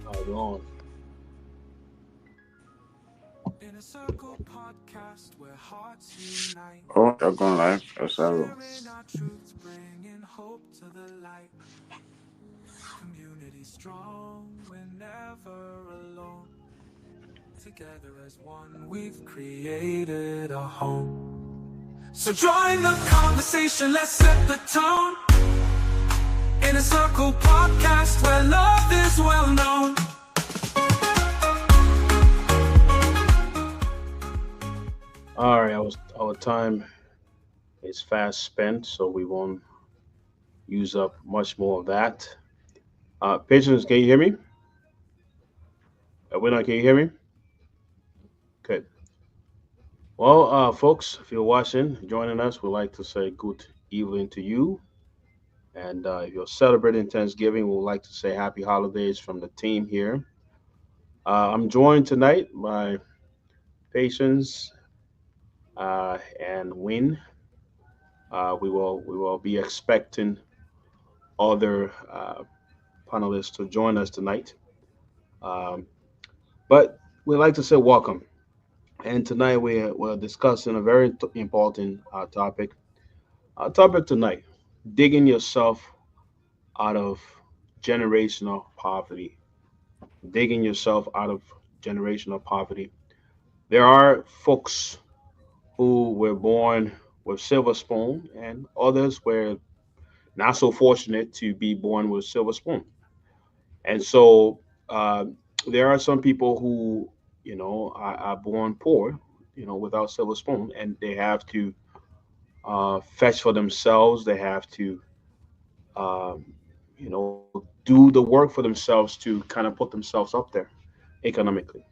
On. In a circle podcast where hearts unite, Oh, you're going live. Yes, I will. sharing our truths, bringing hope to the light. Community strong, we're never alone. Together as one, we've created a home. So join the conversation, let's set the tone. In a circle podcast where love is well known. All right, our time is fast spent, so we won't use up much more of that. Patients, can you hear me? Winner, can you hear me? Good. Well, folks, if you're watching, joining us, we'd like to say good evening to you. And if you're celebrating Thanksgiving, we'd like to say happy holidays from the team here. I'm joined tonight by Patience and Win. We will be expecting other panelists to join us tonight. Um, but we'd like to say welcome. And tonight we're discussing a very important topic. Topic tonight: digging yourself out of generational poverty. Digging yourself out of generational poverty. There are folks who were born with silver spoon, and others were not so fortunate to be born with silver spoon. And so uh, there are some people who, are born poor, without silver spoon, and they have to fetch for themselves. They have to, um, do the work for themselves to kind of put themselves up there economically.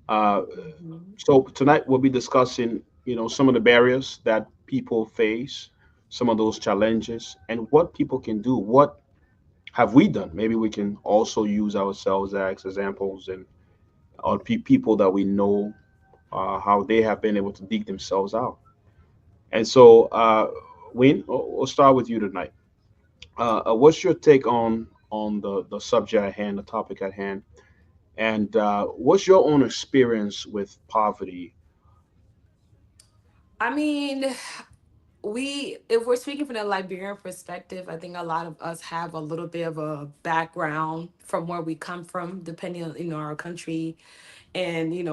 Uh, Mhm. so tonight we'll be discussing, some of the barriers that people face, some of those challenges, and what people can do. What have we done? Maybe we can also use ourselves as examples and or people that we know how they have been able to dig themselves out. And so, Wayne, we'll start with you tonight. What's your take on the subject at hand, the topic at hand, and what's your own experience with poverty? I mean, if we're speaking from the Liberian perspective, I think a lot of us have a little bit of a background from where we come from, depending on our country, and in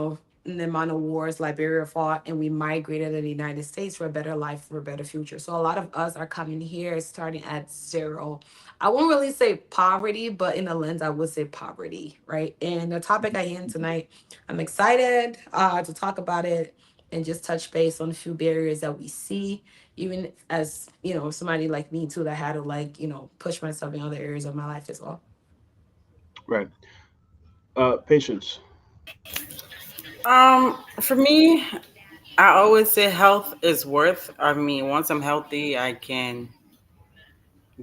the amount of wars Liberia fought, and we migrated to the United States for a better life, for a better future. So a lot of us are coming here starting at zero. I won't really say poverty, but in a lens, I would say poverty, right? And the topic I hand tonight, I'm excited to talk about it and just touch base on a few barriers that we see, even as somebody like me too that had to push myself in other areas of my life as well. Right. Patience. For me, I always say health is worth. I mean, once I'm healthy, I can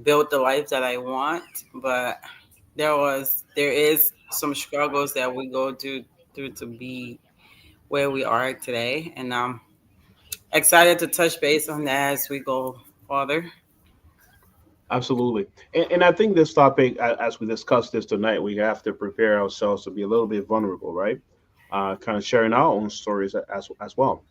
build the life that I want. But there is some struggles that we go through to be where we are today, and I'm excited to touch base on that as we go further. Absolutely. And I think this topic, as we discuss this tonight, we have to prepare ourselves to be a little bit vulnerable, right? Kind of sharing our own stories as well.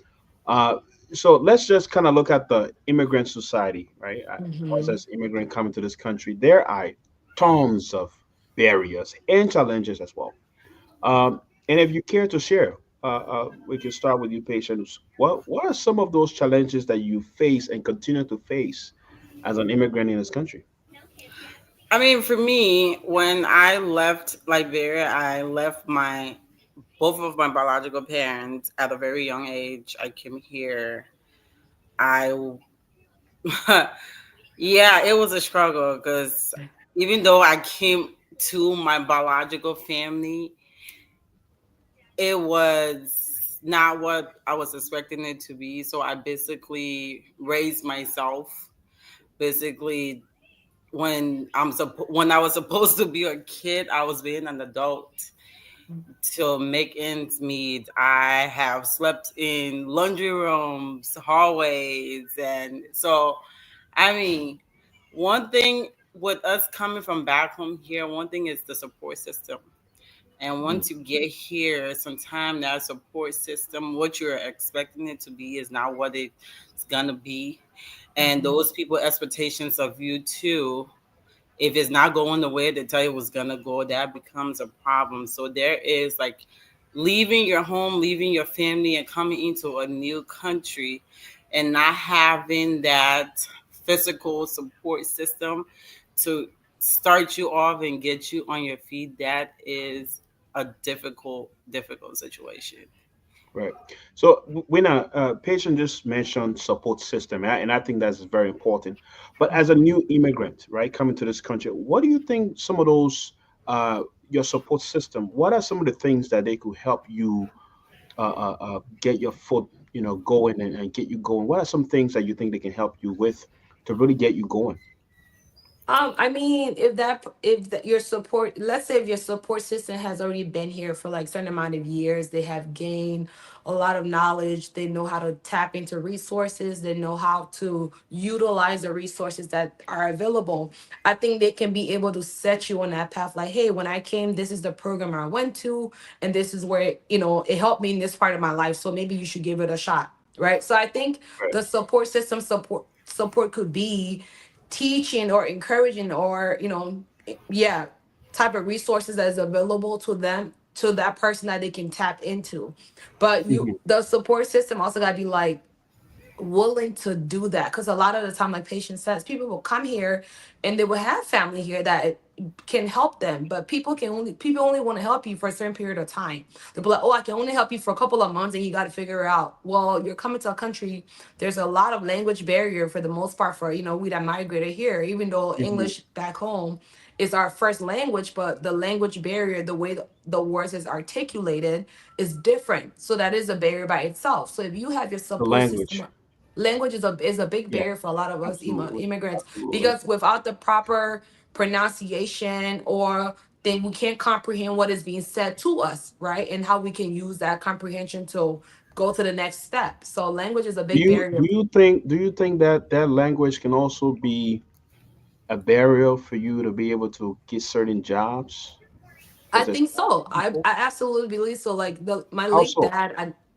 Uh, so let's just kind of look at the immigrant society, right? Us Hmm. as immigrant coming to this country, there are tons of barriers and challenges as well. And if you care to share, we can start with you, patients. What are some of those challenges that you face and continue to face as an immigrant in this country? I mean, for me, when I left Liberia, I left my both of my biological parents at a very young age. I came here. I Yeah, it was a struggle because even though I came to my biological family, it was not what I was expecting it to be. So I basically raised myself. Basically, when I was supposed to be a kid, I was being an adult to make ends meet. I have slept in laundry rooms, hallways, and so I mean, one thing with us coming from back home here, one thing is the support system. And Mm. once you get here, sometimes that support system, what you're expecting it to be, is not what it's gonna be. And Mhm. those people expectations of you too, if it's not going the way they tell you it was gonna go, that becomes a problem. So there is like leaving your home, leaving your family, and coming into a new country and not having that physical support system to start you off and get you on your feet. That is a difficult situation. Right. So when a patient just mentioned support system, and I think that's very important. But as a new immigrant, right, coming to this country, what do you think some of those your support system? What are some of the things that they could help you get your foot, going and get you going? What are some things that you think they can help you with to really get you going? I mean, your support, let's say if your support system has already been here for like certain amount of years, they have gained a lot of knowledge, they know how to tap into resources, they know how to utilize the resources that are available. I think they can be able to set you on that path. Like, hey, when I came, this is the program I went to, and this is where it helped me in this part of my life. So maybe you should give it a shot, right? So I think Right. the support could be teaching or encouraging or yeah, type of resources that is available to them, to that person that they can tap into. But Mhm. the support system also got to be like willing to do that, because a lot of the time, like patient says, people will come here and they will have family here that can help them, but people only want to help you for a certain period of time. They'll be like, oh, I can only help you for a couple of months and you got to figure out, well, you're coming to a country, there's a lot of language barrier for the most part for we that migrated here, even though Mhm. English back home is our first language, but the language barrier, the way the words is articulated is different, so that is a barrier by itself. So if you have your The support system, language. language is a big Yeah, barrier for a lot of us absolutely. immigrants, Absolutely. because without the proper pronunciation, or then we can't comprehend what is being said to us, right? And how we can use that comprehension to go to the next step. So language is a Do big you do barrier. you think do you think that that language can also be a barrier for you to be able to get certain jobs? I Does it think stop so. I people? I absolutely believe so. Like How so?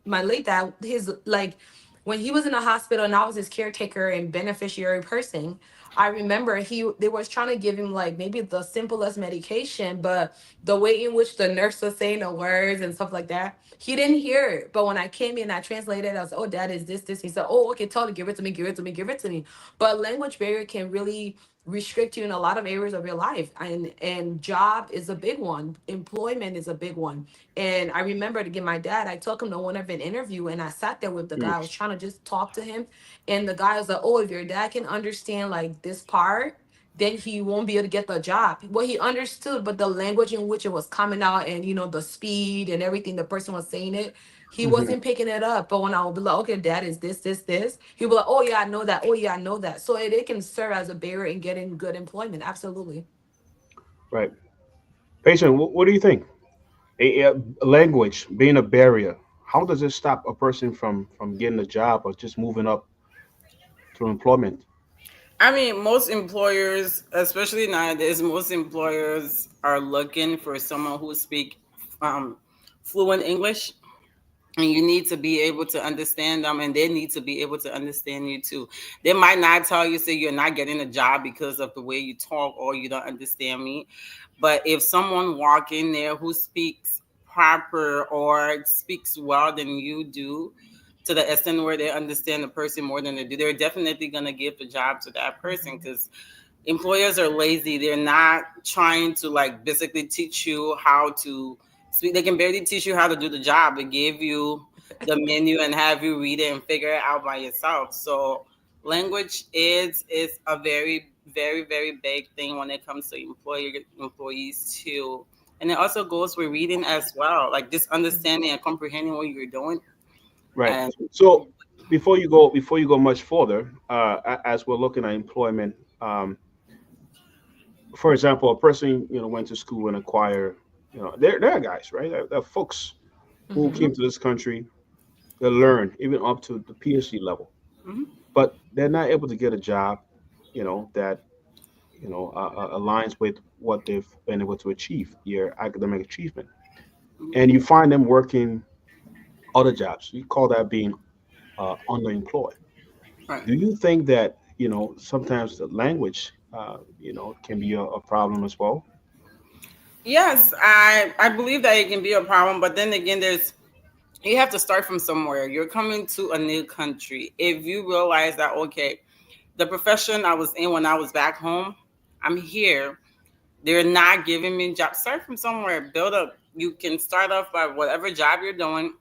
my late dad, his like when he was in the hospital and I was his caretaker and beneficiary person, I remember they was trying to give him like maybe the simplest medication, but the way in which the nurse was saying the words and stuff like that, he didn't hear it. But when I came in, I translated. I was, oh, dad, is this this? He said, oh, okay, totally, give it to me, give it to me, give it to me. But language barrier can really restrict you in a lot of areas of your life, and job is a big one, employment is a big one. And I remember to get my dad, I took him to one of an interview and I sat there with the Mm. guy, I was trying to just talk to him, and the guy was like, oh, if your dad can understand like this part, then he won't be able to get the job. Well, he understood, but the language in which it was coming out, and the speed and everything the person was saying it, he Hmm. wasn't picking it up. But when I would be like, okay, dad, is this, he'll be like, oh yeah, I know that. Oh yeah, I know that. So it can serve as a barrier in getting good employment. Absolutely. Right. Patient, what do you think? A language being a barrier, how does it stop a person from getting a job or just moving up through employment? I mean, most employers, especially nowadays, most employers are looking for someone who speak um, fluent English, and you need to be able to understand them, and they need to be able to understand you too. They might not tell you, say you're not getting a job because of the way you talk or you don't understand me, but if someone walk in there who speaks proper or speaks well than you do, to the extent where they understand the person more than they do, they're definitely going to give the job to that person, because employers are lazy. They're not trying to like basically teach you how to speak. They can barely teach you how to do the job. They give you the menu and have you read it and figure it out by yourself. So language is a very big thing when it comes to employees too. And it also goes with reading as well, like just understanding and comprehending what you're doing. Right. And So before you go much further, as we're looking at employment, for example, a person went to school and acquire, there are guys, right? There are folks who Hmm. came to this country, they learn even up to the PhD level, mhm. but they're not able to get a job, that aligns with what they've been able to achieve, your academic achievement. and you find them working other jobs. You call that being underemployed. Right. Do you think that sometimes the language can be a problem as well? Yes, I believe that it can be a problem, but then again, there's you have to start from somewhere. You're coming to a new country. If you realize that, okay, the profession I was in when I was back home, I'm here. They're not giving me jobs. Start from somewhere. Build up. You can start off by whatever job you're doing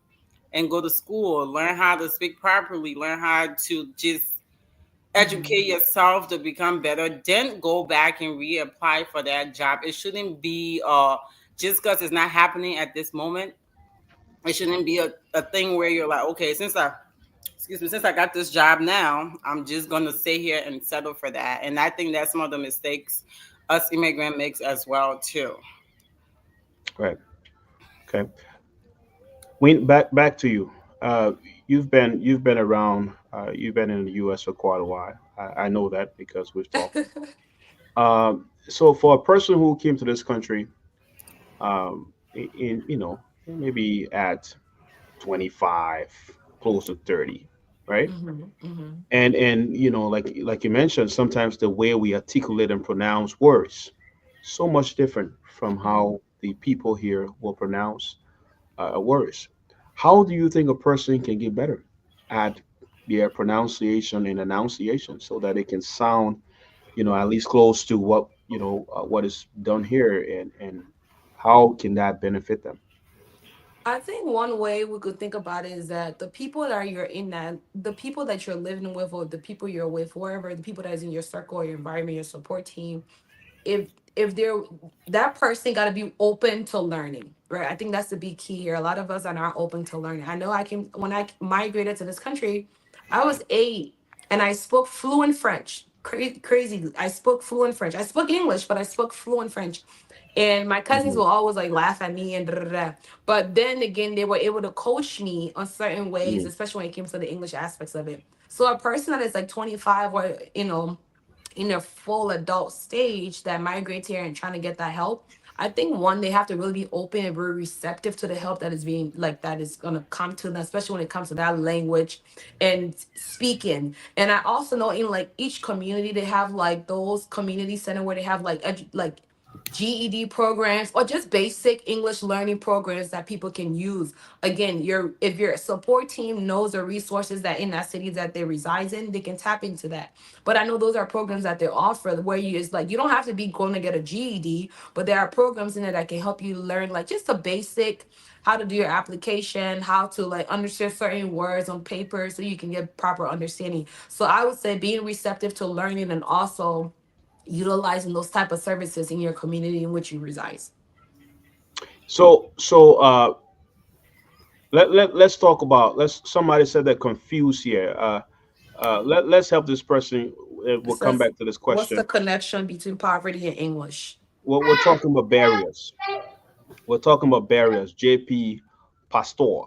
and go to school. Learn how to speak properly. Learn how to just educate Hmm. yourself to become better. Then go back and reapply for that job. It shouldn't be just because it's not happening at this moment. It shouldn't be a thing where you're like, okay, since I got this job now, I'm just gonna stay here and settle for that. And I think that's some of the mistakes us immigrant makes as well too. Right. Okay. Wayne, back to you. Uh, you've been around. You've been in the U.S. for quite a while. I know that because we've talked. So for a person who came to this country, in maybe at 25, close to 30, right? Hmm. Hmm. And like you mentioned, sometimes the way we articulate and pronounce words so much different from Hmm. how the people here will pronounce words. How do you think a person can get better at their pronunciation and enunciation so that it can sound, at least close to what is done here, and how can that benefit them? I think one way we could think about it is that the people that you're living with, or the people you're with, wherever, the people that is in your circle or your environment, your support team, if if they're that person got to be open to learning, right? I think that's the big key here. A lot of us are not open to learning. I know I can when I migrated to this country, I was 8 and I spoke fluent French. Crazy, I spoke fluent French. I spoke English, but I spoke fluent French. And my cousins Hmm. will always like laugh at me and da, da, da. But then again, they were able to coach me on certain ways, Hmm. especially when it came to the English aspects of it. So a person that is like 25, or in their full adult stage, that migrates here and trying to get that help, I think one, they have to really be open and very receptive to the help that is being like that is gonna come to them, especially when it comes to that language and speaking. And I also know in like each community they have like those community center where they have like like GED programs or just basic English learning programs that people can use. Again, if your support team knows the resources that in that city that they reside in, they can tap into that. But I know those are programs that they offer where you is like you don't have to be going to get a GED, but there are programs in there that can help you learn like just a basic how to do your application, how to like understand certain words on paper so you can get proper understanding. So I would say being receptive to learning and also utilizing those type of services in your community in which you reside. So let's talk about let's somebody said they're confused here. Let's help this person. It We'll come says, back to this what's the question. connection between poverty and English? We're talking about barriers. We're talking about barriers. JP Pastor.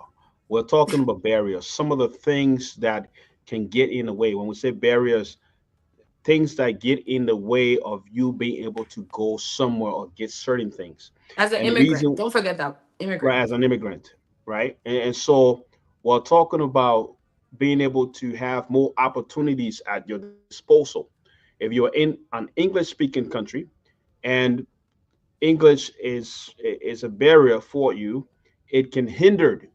We're talking about barriers. Some of the things that can get in the way. When we say barriers, things that get in the way of you being able to go somewhere or get certain things. As an And the immigrant, reason, don't forget that immigrant. right, as an immigrant, right? And so we're talking about being able to have more opportunities at your disposal. If you're in an English speaking country and English is a barrier for you, it can hinder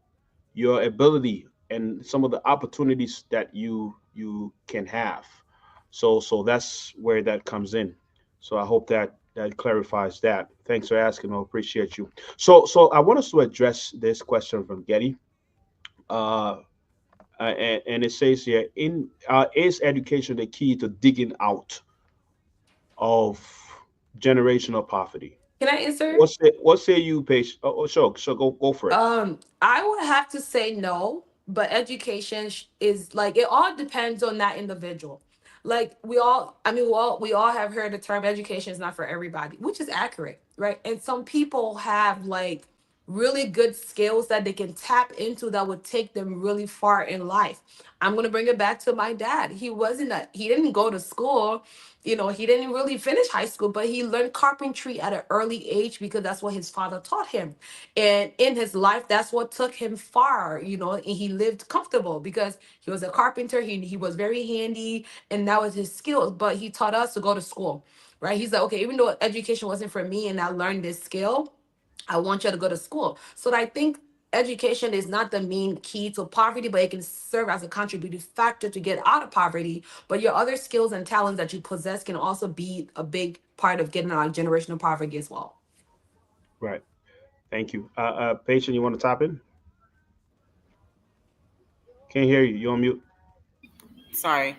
your ability and some of the opportunities that you can have. So that's where that comes in. So I hope that clarifies that. Thanks for asking. I appreciate you. So I want us to address this question from Getty. Uh, and it says here, is education the key to digging out of generational poverty? Can I answer? What say you, Paige? Sure. So go for it. I would have to say no, but education is like it all depends on that individual. Like we all have heard the term education is not for everybody, which is accurate, right? And some people have like really good skills that they can tap into that would take them really far in life. I'm going to bring it back to my dad. He didn't go to school. He didn't really finish high school, but he learned carpentry at an early age because that's what his father taught him. And in his life, that's what took him far, and he lived comfortable because he was a carpenter. He was very handy, and that was his skills. But he taught us to go to school, right? He's like, okay, even though education wasn't for me and I learned this skill, I want you to go to school. So I think education is not the main key to poverty, but it can serve as a contributing factor to get out of poverty. But your other skills and talents that you possess can also be a big part of getting out of generational poverty as well. Right. Thank you. Patient, you want to top in? Can't hear you. You on mute. Sorry.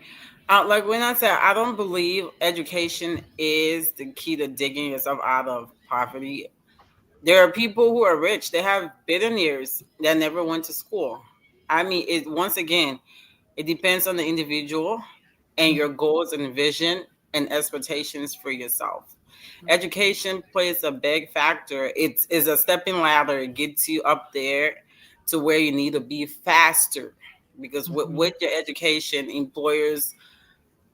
Like when I said, I don't believe education is the key to digging yourself out of poverty. There are people who are rich. They have billionaires that never went to school. I mean, it once again, it depends on the individual and your goals and vision and expectations for yourself. Education plays a big factor. It's is a stepping ladder. It gets you up there to where you need to be faster. Because Mhm. with your education, employers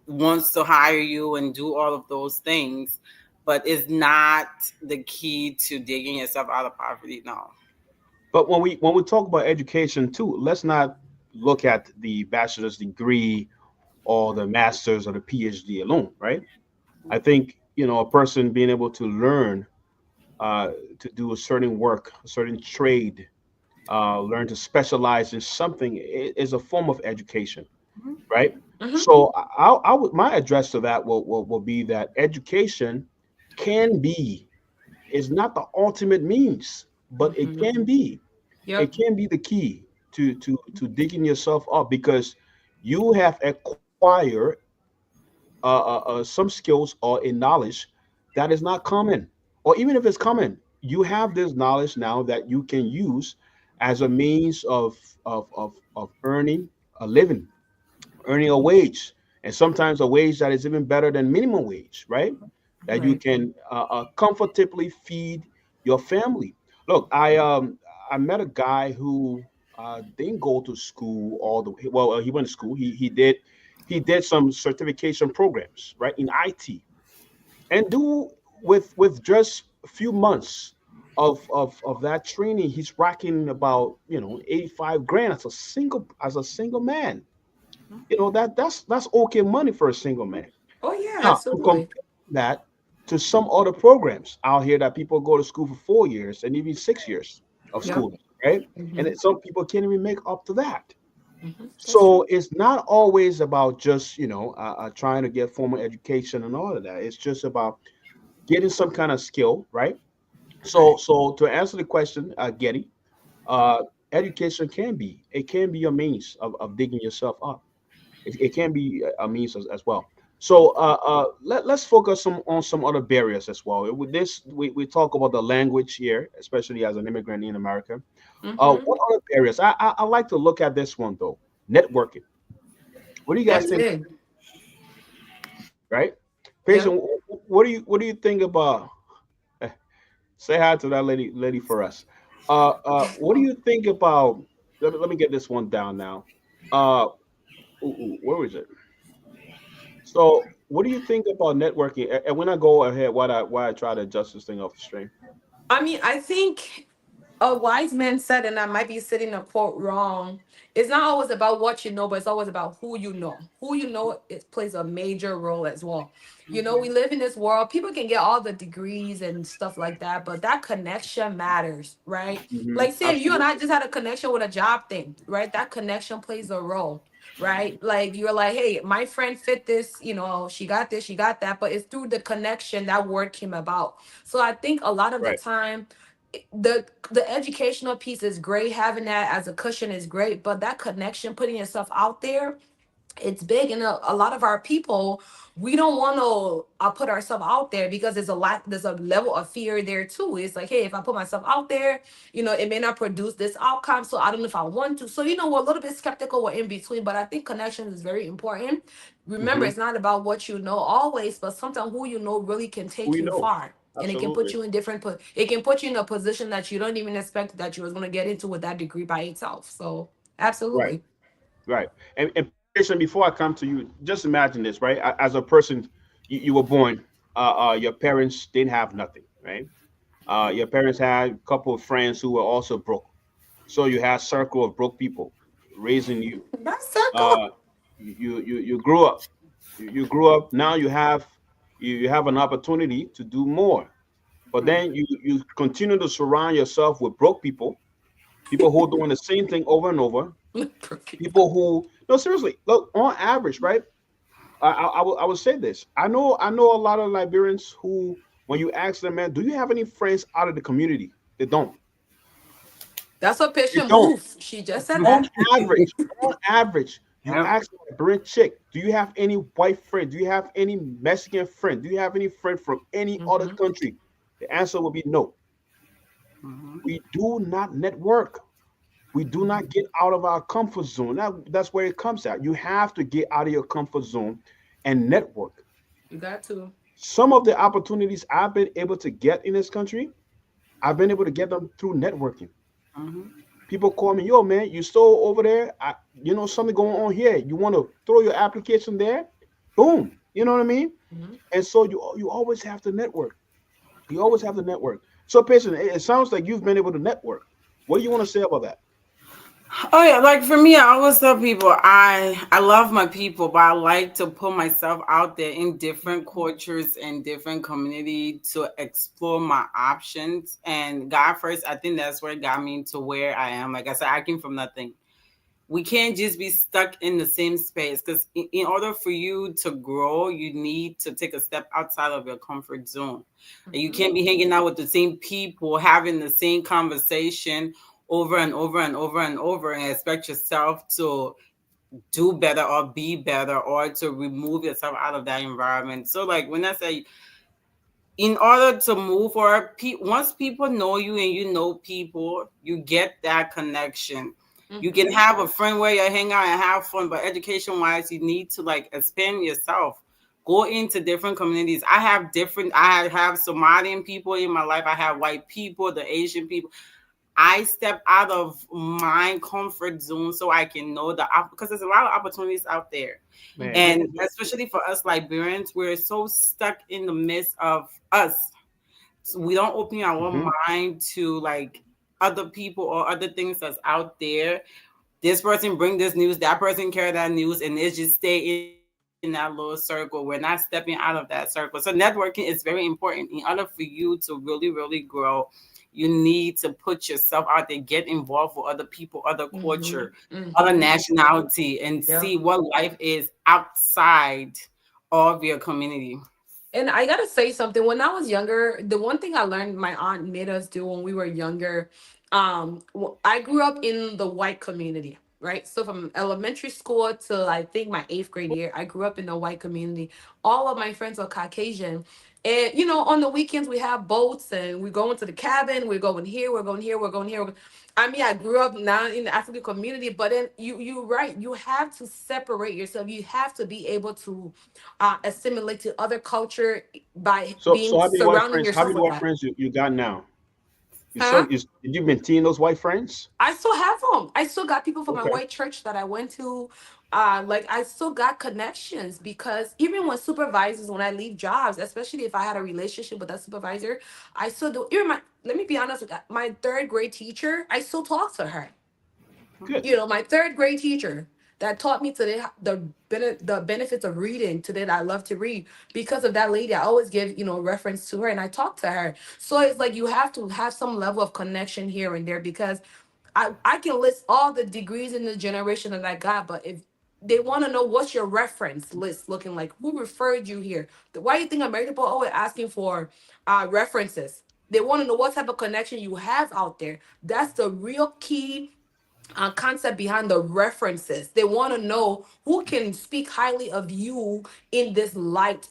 wants to hire you and do all of those things, but it's not the key to digging yourself out of poverty. No. But when we talk about education too, let's not look at the bachelor's degree or the master's or the PhD alone, right? I think a person being able to learn to do a certain work, a certain trade, learn to specialize in something is a form of education, Mhm. right? Mhm. So my address to that will be that education can be is not the ultimate means, but it can Mhm. be. Yep. It can be the key to digging yourself up because you have acquired some skills or a knowledge that is not common, or even if it's common, you have this knowledge now that you can use as a means of earning a living, earning a wage, and sometimes a wage that is even better than minimum wage, right? That you Right. can comfortably feed your family. Look, I met a guy who didn't go to school all the way. Well, he went to school. He did some certification programs, right, in IT, and do with just a few months of that training, he's racking about 85 grand as a single man. That's okay money for a single man. Oh yeah, Now, to absolutely. compare that to some other programs out here that people go to school for 4 years and even 6 years of Yep. schooling, right? And Mhm. then some people can't even make up to that. Mhm. That's So true. it's not always about just trying to get formal education and all of that. It's just about getting some kind of skill, right? So Right. so to answer the question, Getty, uh, education can be a means of digging yourself up. It can be a means as well. So let's focus on some other barriers as well. With this, we talk about the language here, especially as an immigrant in America. Mhm. What other barriers? I like to look at this one though. Networking. What do you guys That's think? big. Right? Yep. Patient. What do you think about? eh, Say hi to that lady for us. What do you think about? Let me get this one down now. Uh, where is it? So, what do you think about networking? And when I go ahead, why I try to adjust this thing off the stream? I mean, I think a wise man said, and I might be sitting a quote wrong. It's not always about what you know, but it's always about who you know. Who you know, it plays a major role as well. We Mhm. live in this world. People can get all the degrees and stuff like that, but that connection matters, right? Like, say you and I Absolutely. just had a connection with a job thing, right? That connection plays a role, right? Like, you're like, hey, my friend fit this, she got this, she got that, but it's through the connection that word came about. So I think a lot of the Right. time, the educational piece is great. Having that as a cushion is great, but that connection, putting yourself out there, it's big. And a lot of our people, we don't want to put ourselves out there because there's a level of fear there too. It's like, hey, if I put myself out there, it may not produce this outcome, so I don't know if I want to. So we're a little bit skeptical, we're in between, but I think connection is very important. Remember, hmm it's not about what you know always, but sometimes who you know really can Who take you you know? far. And it can put Absolutely. you in it can put you in a position that you don't even expect that you was going to get into with that degree by itself. So Right. absolutely. Right. And Pearson, before I come to you, just imagine this, right? As a person, you were born, your parents didn't have nothing, right? Your parents had a couple of friends who were also broke. So you had a circle of broke people raising you. That's circle. Uh, you grew up. You grew up. Now you have an opportunity to do more. But then you continue to surround yourself with broke people, people who are doing the same thing over and over, people who no seriously look on average, right? I will say this. I know a lot of Liberians who, when you ask them, man, do you have any friends out of the community? They don't. That's a They patient don't. move. She just said On that. average, on average, you Yep. ask a Liberian chick, do you have any white friend? Do you have any Mexican friend? Do you have any friend from any other Hmm. country? The answer will be no. Mhm. We do not network. We do not get out of our comfort zone. That's where it comes at. You have to get out of your comfort zone and network. You got to. Some of the opportunities I've been able to get in this country, I've been able to get them through networking. Mhm. People call me, yo, man, you still over there? Something going on here. You want to throw your application there? Boom. You know what I mean? Hmm. And so you always have to network. You always have to network. So, patient, it sounds like you've been able to network. What do you want to say about that? Oh yeah, like for me, I always tell people I love my people, but I like to put myself out there in different cultures and different community to explore my options. And God first, I think that's where it got me to where I am. Like I said, I came from nothing. We can't just be stuck in the same space because in order for you to grow, you need to take a step outside of your comfort zone. And you Hmm. can't be hanging out with the same people, having the same conversation over and over and over and over and expect yourself to do better or be better or to remove yourself out of that environment. So like when I say in order to move or once people know you and you know people, you get that connection. You can Hmm. have a friend where you hang out and have fun, but education wise, you need to like expand yourself. Go into different communities. I have Somalian people in my life. I have white people, the Asian people. I step out of my comfort zone so I can know because there's a lot of opportunities out there. Man, Hmm. And especially for us Liberians, we're so stuck in the midst of us. So we don't open our hmm mind to like other people or other things that's out there. This person bring this news, that person carry that news, and it just stay in that little circle. We're not stepping out of that circle. So networking is very important. In order for you to really, really grow, you need to put yourself out there, get involved with other people, other Hmm. culture, other Hmm. nationality, and Yeah. see what life is outside of your community. And I gotta say something. When I was younger, the one thing I learned my aunt made us do when we were younger, I grew up in the white community, right? So from elementary school to I think my eighth grade year, I grew up in the white community. All of my friends are Caucasian. And on the weekends we have boats and we go into the cabin, we're going here, we're going here, we're going here. I mean, I grew up now in the African community, but then you're right. You have to separate yourself. You have to be able to assimilate to other culture by so being how many white surrounding friends? How yourself many with white that. friends you got now? Huh? Did you maintain those white friends? I still have them. I still got people from my Okay, white church that I went to. Like I still got connections because even when supervisors, when I leave jobs, especially if I had a relationship with that supervisor, I still do. Even let me be honest with that. My third grade teacher, I still talk to her. good. My third grade teacher that taught me today the benefits of reading today that I love to read because of that lady. I always give reference to her and I talk to her. So it's like you have to have some level of connection here and there because I can list all the degrees in the generation that I got, but if they want to know what's your reference list looking like, who referred you here? Why do you think American people are always asking for references? They want to know what type of connection you have out there. That's the real key concept behind the references. They want to know who can speak highly of you in this light,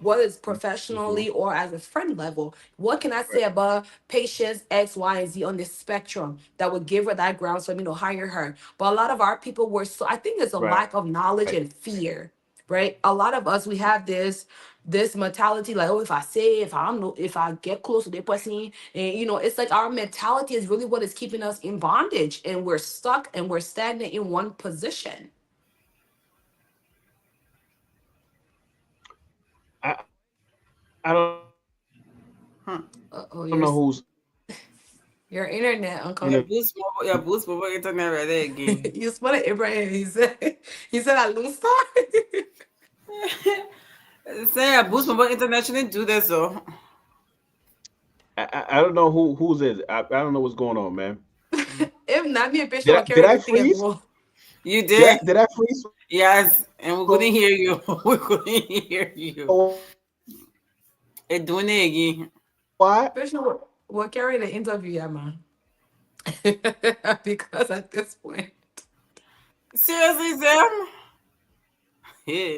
whether it's Hmm professionally or as a friend level. What can I Right, say about patients X, Y, and Z on this spectrum that would give her that grounds for me to hire her? But a lot of our people were so, I think it's a right, lack of knowledge and fear, right? A lot of us, we have this this mentality, like, oh, if I say, if I get close to the person, and it's like our mentality is really what is keeping us in bondage, and we're stuck and we're stagnant in one position. I I don't know who's Huh. Oh, your in internet, a uncle. Your boost mobile internet right there again. You spelled it Abraham. He said I lose star. Say your boost mobile internet shouldn't do this though. I don't know who's it. I don't know what's going on, man. If not me, a patient Did will I did carry I the thing and freeze? go. You Did I did. did I freeze? Yes, and we couldn't So hear you. We couldn't hear you. It doing it again. why? Patient will carry the interview, yeah, man. Because at this point, Seriously, Sam? Yeah.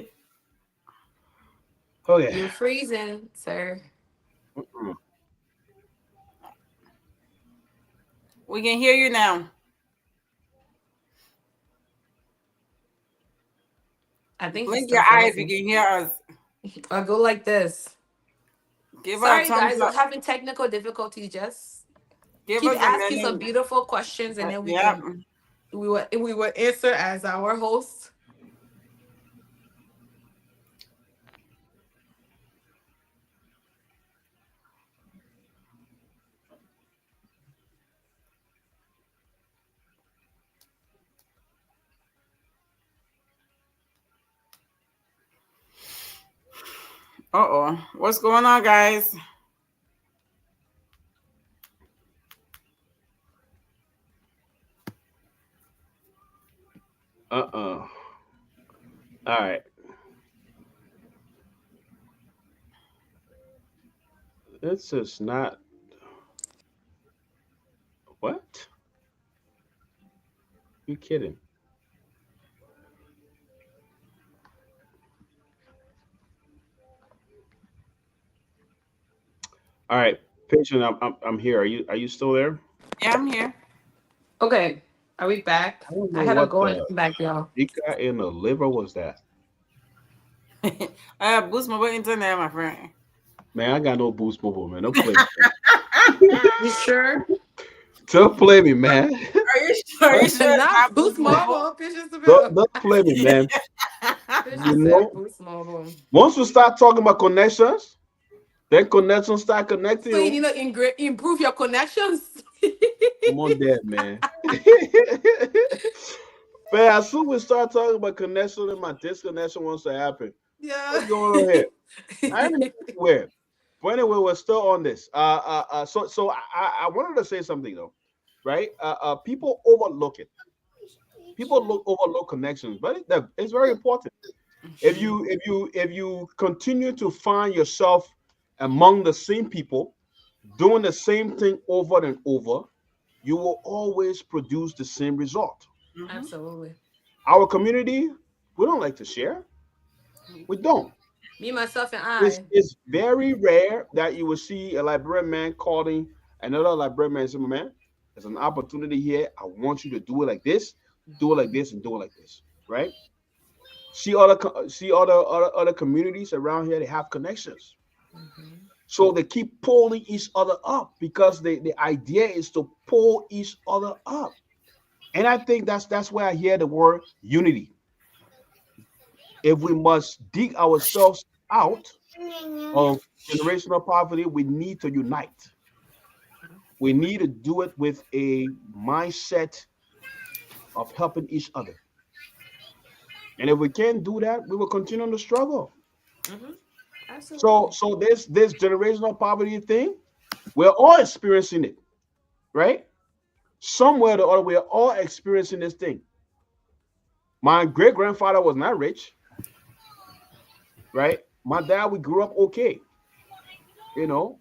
Okay. you're freezing, sir. Mm-mm. We can hear you now. I think he's Blink still your eye if you frozen. can hear us. I'll go like this. Give us a Sorry, thumbs guys, we're up. having technical difficulties. Just Give keep us a asking some minute. beautiful questions, and then Yeah. we will answer as our host. Uh-oh. What's going on, guys? Uh-uh. All right. This is not what? You kidding? All right. Patient, I'm here. Are you still there? Yeah, I'm here. Okay, are we back? I don't I know had to what go and the come back, y'all. Zika in the liver was that. I have boost mobile internet, my friend. Man, I got no boost mobile, man. Don't play me. You sure? Don't play me, man. Are you sure? Are you sure it's Not not Boost boost mobile? Mobile. Patience Don't, Seville. don't play me, man. You Patience said know, Boost Mobile. once we start talking about connections, then connections start connecting So you you. need to improve your connections. Come on, there, man. Man, as soon as we start talking about connection, then my disconnection wants to happen. Yeah. What's going on here? I don't know where. But anyway, we're still on this. So I wanted to say something though, right? People overlook it. People overlook connections, but it's very important. If you continue to find yourself among the same people doing the same thing over and over, you will always produce the same result. Mhm. Absolutely. Our community, we don't like to share. We don't. Me, myself, and It's I. it's very rare that you will see a Liberian man calling another Liberian man and say, man, there's an opportunity here. I want you to do it like this, do it like this, and do it like this. Right? See other communities around here, they have connections. Mhm. So they keep pulling each other up because the idea is to pull each other up. And I think that's where I hear the word unity. If we must dig ourselves out of generational poverty, we need to unite. We need to do it with a mindset of helping each other. And if we can't do that, we will continue to struggle. Mhm. So Absolutely. so this generational poverty thing, we're all experiencing it, right? Somewhere or the other, we're all experiencing this thing. My great grandfather was not rich, right? My dad, we grew up okay, you know,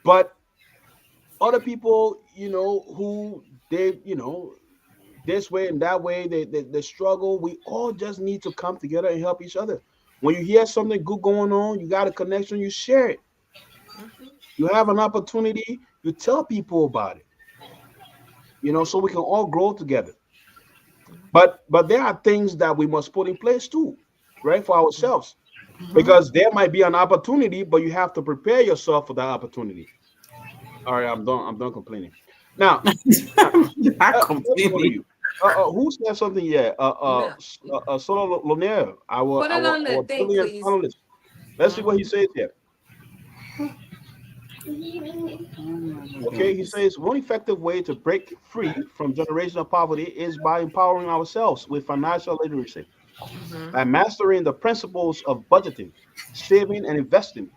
but other people, who this way and that way, they struggle. We all just need to come together and help each other. When you hear something good going on, you got a connection, you share it. Mhm. You have an opportunity, you tell people about it, so we can all grow together. But there are things that we must put in place too, right, for ourselves. because there might be an opportunity, but you have to prepare yourself for that opportunity. All right, I'm done. I'm done complaining. Now, now Not let's go to completely. you. Who said something yet? No. Solo Lonaire, our Put it on the thing, brilliant please. panelist. Let's see what he Mhm. says here. Okay, he says one effective way to break free from generational poverty is by empowering ourselves with financial literacy. Mhm. By mastering the principles of budgeting, saving, and investing,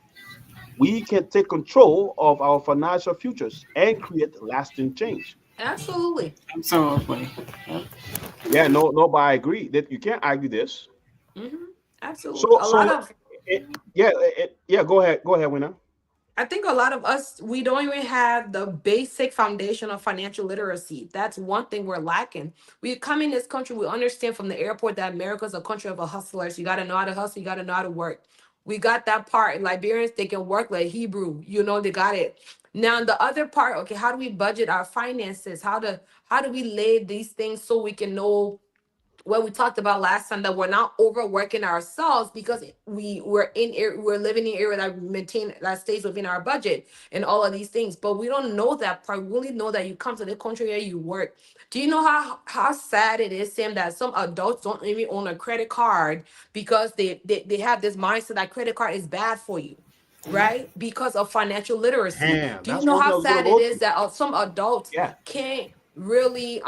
we can take control of our financial futures and create lasting change. Absolutely. Absolutely. Yeah, no, no, but I agree that you can't argue this. Hmm. Absolutely. So, A lot so, of yeah, yeah. Go ahead, Winner. I think a lot of us, we don't even have the basic foundation of financial literacy. That's one thing we're lacking. We come in this country, we understand from the airport that America is a country of a hustlers. You got to know how to hustle, you got to know how to work. We got that part. Liberians, they can work like Hebrew, they got it. Now the other part, okay, how do we budget our finances? How do we lay these things so we can know what we talked about last time, that we're not overworking ourselves because we're living in an area that maintain that stays within our budget and all of these things, but we don't know that part. We really know that you come to the country where you work. Do you know how sad it is, Sam, that some adults don't even own a credit card because they have this mindset that credit card is bad for you, right? Because of financial literacy. Damn, Do you that's know one thing how I was gonna sad it go is to. that some adults Yeah. can't really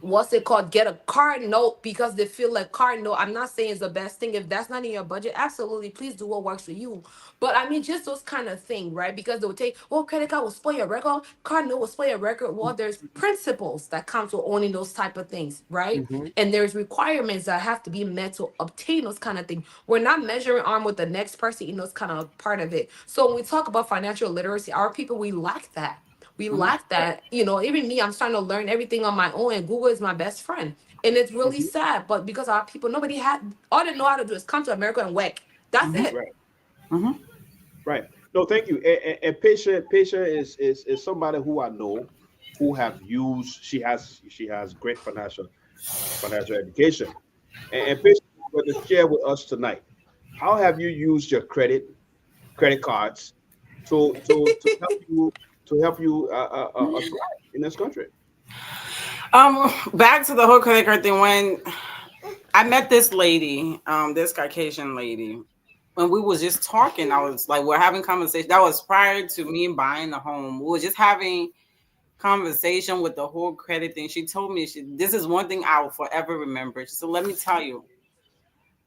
what's it called, get a card note because they feel like card note, I'm not saying it's the best thing. If that's not in your budget, absolutely, please do what works for you. But I mean, just those kind of thing, right? Because they will take, well, credit card will spoil your record, card note will spoil your record. Well, there's principles that come to owning those type of things, right? Hmm. And there's requirements that have to be met to obtain those kind of things. We're not measuring arm with the next person in those kind of part of it. So when we talk about financial literacy, our people, we lack that. We lack that. Even me, I'm starting to learn everything on my own, and Google is my best friend. And it's really Hmm. sad, but because our people, nobody had, all they know how to do is come to America and work. That's Mm-hmm. it. Right. Mm-hmm. Right. No, thank you. And Patient is somebody who I know who have used. She has great financial education. And Patient, going to share with us tonight. How have you used your credit cards to help you thrive in this country? Back to the whole credit card thing. When I met this lady, this Caucasian lady, when we was just talking, I was like, we're having conversation. That was prior to me buying the home. We were just having conversation with the whole credit thing. She told me, this is one thing I will forever remember. She said, let me tell you,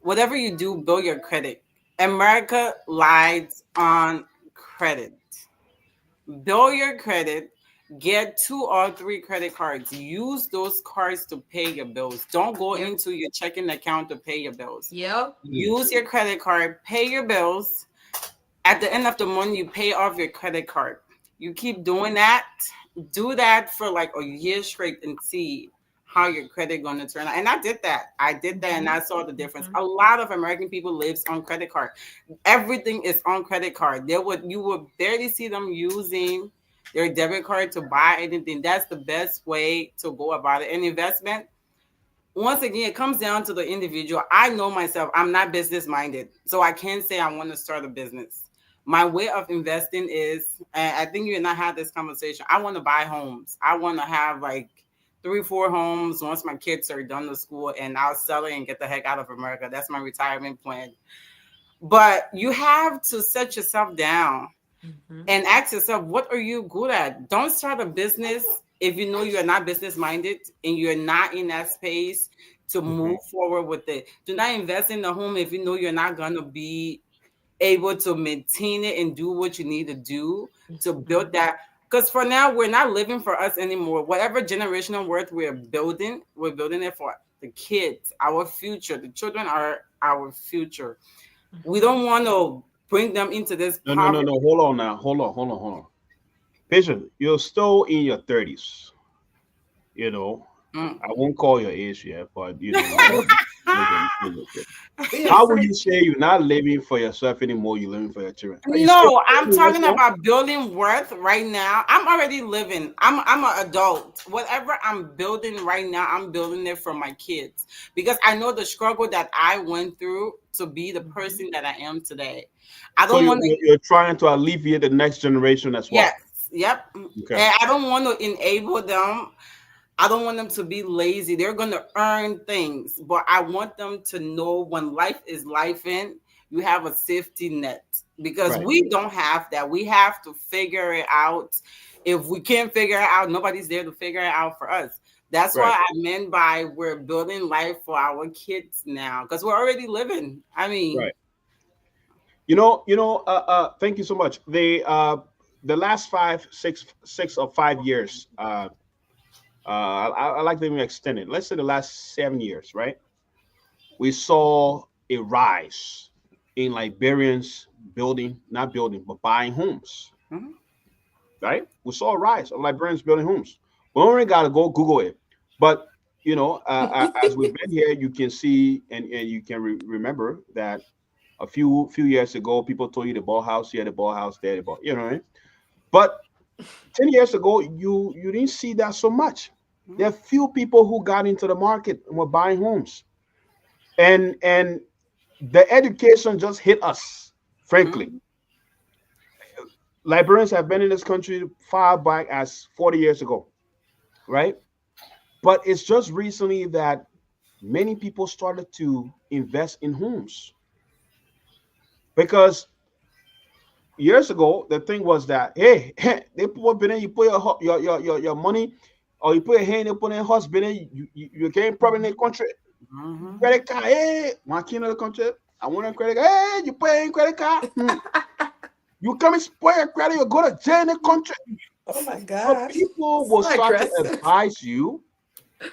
whatever you do, build your credit. America lies on credit. Build your credit, get 2 or 3 credit cards. Use those cards to pay your bills. Don't go Yep. into your checking account to pay your bills. Yep. Use your credit card, pay your bills. At the end of the month, you pay off your credit card. You keep doing that. Do that for like a year straight and see how your credit going to turn out. And I did that. I did that, and I saw the difference. A lot of American people lives on credit card. Everything is on credit card. You would barely see them using their debit card to buy anything. That's the best way to go about it. And investment, once again, it comes down to the individual. I know myself, I'm not business minded. So I can't say I want to start a business. My way of investing is, and I think you and I had this conversation, I want to buy homes. I want to have like 3, 4 homes once my kids are done with school, and I'll sell it and get the heck out of America. That's my retirement plan. But you have to set yourself down Mhm. and ask yourself, what are you good at? Don't start a business if you know you're not business minded and you're not in that space to Hmm. move forward with it. Do not invest in the home if you know you're not going to be able to maintain it and do what you need to do to build that. Because for now, we're not living for us anymore. Whatever generational worth we're building it for the kids, our future. The children are our future. We don't want to bring them into this No, no, no, poverty. no. Hold on now. Hold on. Patient, you're still in your 30s. You know, Mm. I won't call your age yet, but you know, Listen, listen. Being How will free. you say you're not living for yourself anymore? You're living for your children. Are you still No, I'm living right talking now? about building worth right now. I'm already living. I'm an adult. Whatever I'm building right now, I'm building it for my kids because I know the struggle that I went through to be the Mhm. person that I am today. I So don't want to. you're trying to alleviate the next generation as Yes. well. Yep. Okay. And I don't want to enable them. I don't want them to be lazy. They're going to earn things, but I want them to know when life is life in, you have a safety net because Right. we don't have that. We have to figure it out. If we can't figure it out, nobody's there to figure it out for us. That's Right. why I meant by we're building life for our kids now because we're already living. I mean, Right. Thank you so much. The last 6 or 5 years, I like to even extend it. Let's say the last 7 years, right? We saw a rise in Liberians building, not building, but buying homes, mhm. right? We saw a rise of Liberians building homes. We only got to go Google it. But, as we've been here, you can see and you can remember that a few years ago, people told you the ball house here, the ball house there, the ball, right? But 10 years ago, you didn't see that so much. There are few people who got into the market and were buying homes, and the education just hit us. Frankly, Mhm. Liberians have been in this country far back as 40 years ago, right? But it's just recently that many people started to invest in homes because years ago, the thing was that hey, they put in, you put your money, or you put your hand, you put in hospital, you can't probably in the country. Mhm. Credit card, hey, my king of the country, I want a credit card. Hey, you pay in credit card. You come and spoil your credit, you go to jail in the country. Oh my So gosh. people will So start to aggressive. advise you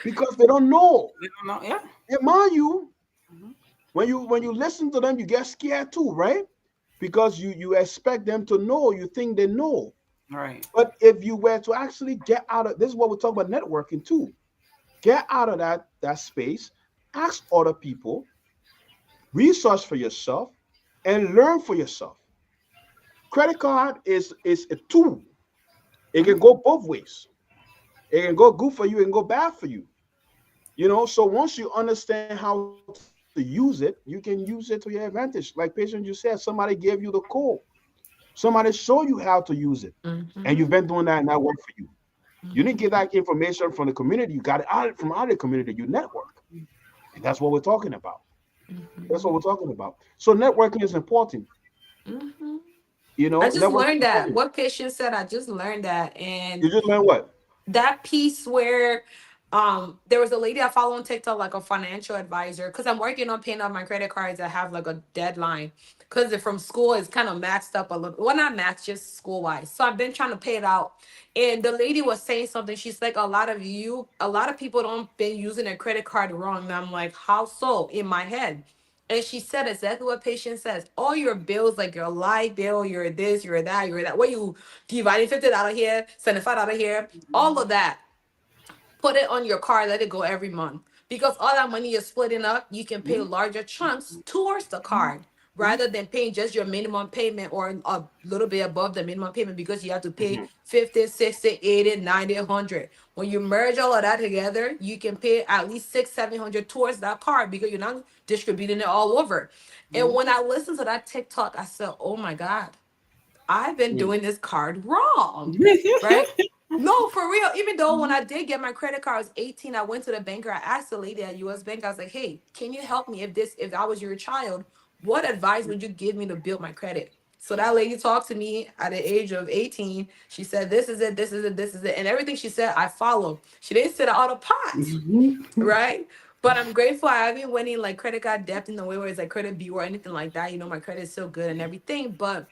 because they don't know. I don't know. Yeah. And mind you, Mhm. when you listen to them, you get scared too, right? Because you expect them to know, you think they know. Right. But if you were to actually get out of this, is what we talk about networking too. Get out of that space, ask other people, research for yourself, and learn for yourself. Credit card is a tool. It can Mhm. go both ways. It can go good for you and go bad for you. So once you understand how to use it, you can use it to your advantage. Like patient, you said, somebody gave you the code. Somebody show you how to use it, and you've been doing Hmm. that, and that worked for you. You didn't get that information from the community. You got it out from out of the community. You network, and that's what we're talking about. That's what we're Hmm. talking about. So networking is important. Hmm. I just Networking is learned that. important. What patient said, I just learned that. You And just learn what? that piece where there was a lady I follow on TikTok, like a financial advisor, because I'm working on paying off my credit cards. I have like a deadline because from school it's kind of maxed up a little, well, not maxed, just school wise. So I've been trying to pay it out. And the lady was saying something. She's like, a lot of people don't been using their credit card wrong. And I'm like, how so? In my head. And she said exactly what patient says. All your bills, like your light bill, your this, your that, your that. What you dividing $50 here, $75 here, all of that, put it on your card, let it go every month. Because all that money is splitting up, you can pay Mhm. larger chunks towards the card Mhm. rather than paying just your minimum payment or a little bit above the minimum payment because you have to pay Mhm. 50, 60, 80, 90, 100. When you merge all of that together, you can pay at least 6, 700 towards that card because you're not distributing it all over. And Mhm. when I listened to that TikTok, I said, oh my God, I've been Mhm. doing this card wrong, right? No, for real. Even though when I did get my credit card, I was 18. I went to the banker. I asked the lady at US Bank, I was like, hey, can you help me if I was your child, what advice would you give me to build my credit? So that lady talked to me at the age of 18. She said, this is it, this is it, this is it. And everything she said, I followed. She didn't sit out of pot, Mhm. right? But I'm grateful I haven't went in like credit card debt in the way where it's like credit bureau or anything like that. My credit is still good and everything. But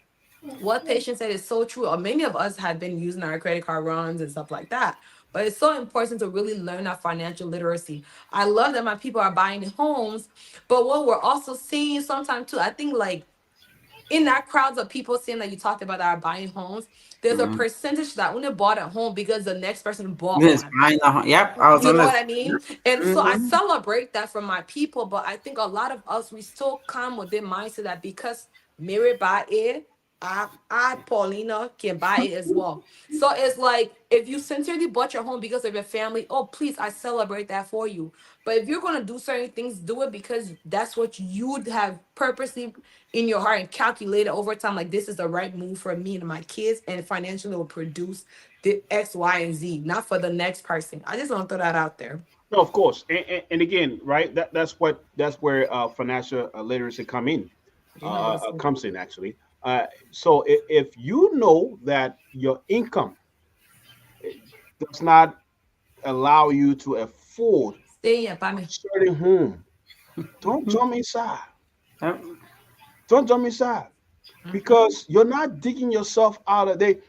what patient said is so true. Many of us have been using our credit card runs and stuff like that. But it's so important to really learn our financial literacy. I love that my people are buying homes, but what we're also seeing sometimes too, I think like in that crowds of people saying that you talked about that are buying homes, there's a Mhm. percentage that only bought a home because the next person bought Yes, one. I know. Yep, I was You on know this. what I mean? And so I Mm-hmm. celebrate that from my people, but I think a lot of us, we still come with the mindset that because Mary buy it, I Paulina can buy it as well. So it's like if you sincerely bought your home because of your family, oh please, I celebrate that for you. But if you're gonna do certain things, do it because that's what you'd have purposely in your heart and calculated over time. Like this is the right move for me and my kids, and financially will produce the X, Y, and Z, not for the next person. I just want to throw that out there. No, of course, and again, right? That's where financial literacy Universal. comes in actually. So if you know that your income does not allow you to afford Stay here, a Pame. certain home, don't jump inside. Yep. Don't jump inside because you're not digging yourself out of the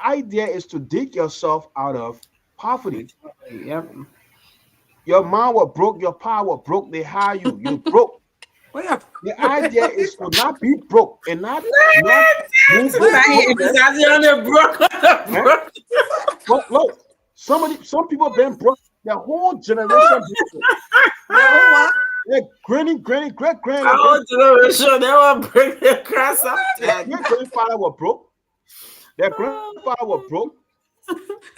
idea is to dig yourself out of poverty. Yep. Your mom was broke, your pa was broke, they hire you, you broke. Where? The idea is to not be broke and not move with Where? brokenness. Emphasizing on the broke, on the Eh? broke. Look, some people been broke their whole generation. Been broke. Where? What? Their granny, great granny, Our generation, they will break the cross up their dead. great grandfather was broke. Their grandfather was broke.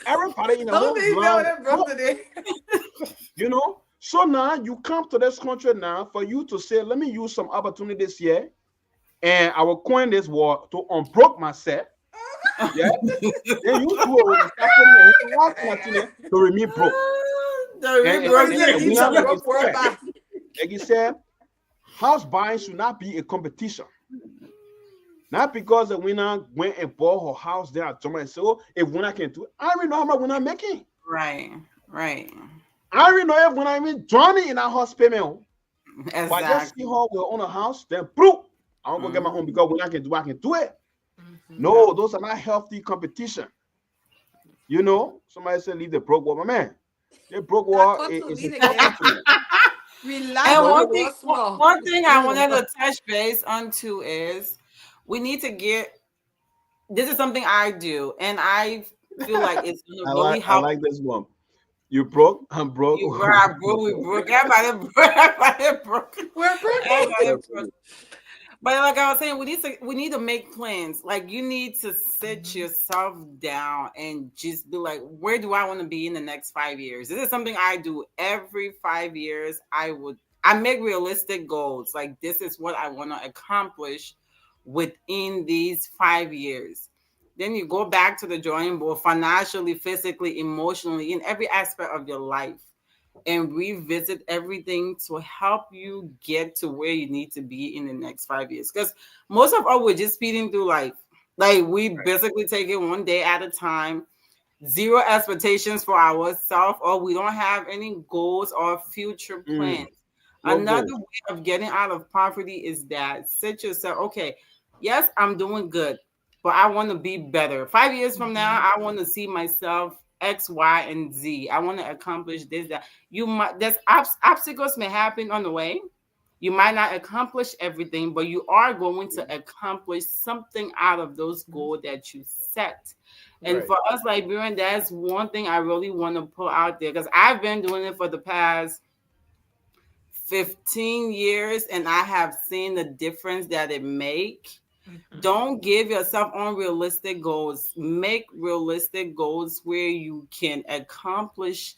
Everybody in the Don't whole be there with line that broke broke. today. You know. So now you come to this country now for you to say, let me use some opportunities here, and I will coin this war to unbroke myself. Yeah. Then you two will start putting your hand on continue to remain broke. The And, and, So broke you and, just and need we some not broke word back. like you said, house buying should not be a competition. Not because the winner went and bought her house there at Joma and said, oh, if winner can do it, I already know how much winner making. right, right, I already know if when I mean Johnny in our house payment. But I just see exactly. her will own a house, then boom, I won't go get my own Mhm. because when I can do it. Mhm. No, those are not healthy competition. You know, somebody said leave the broke war, my man. The broke I war caught to is lead important again. to you. You Relax And on the know, one wall thing, small. one thing I Lead wanted over. to touch base on too is we need to get. This is something I do, and I feel like it's gonna really I help like this one. You broke, I'm broke. you, bro. I broke, we broke. Everybody broke. Everybody broke. We're broke. Everybody broke. But like I was saying, we need to make plans. Like you need to sit yourself down and just be like, where do I want to be in the next 5 years? This is something I do every 5 years. I make realistic goals. Like this is what I want to accomplish within these 5 years. Then you go back to the drawing board financially, physically, emotionally, in every aspect of your life and revisit everything to help you get to where you need to be in the next 5 years. Because most of us we're just speeding through life. Like we basically take it one day at a time, zero expectations for ourselves, or we don't have any goals or future plans. No Another goals. way of getting out of poverty is that set yourself, okay, yes, I'm doing good, but I want to be better. 5 years from now, Mhm. I want to see myself X, Y, and Z. I want to accomplish this, that. You might there's obstacles may happen on the way. You might not accomplish everything, but you are going to accomplish something out of those goals that you set. And Right. for us Liberian, that's one thing I really want to put out there because I've been doing it for the past 15 years and I have seen the difference that it make. Don't give yourself unrealistic goals. Make realistic goals where you can accomplish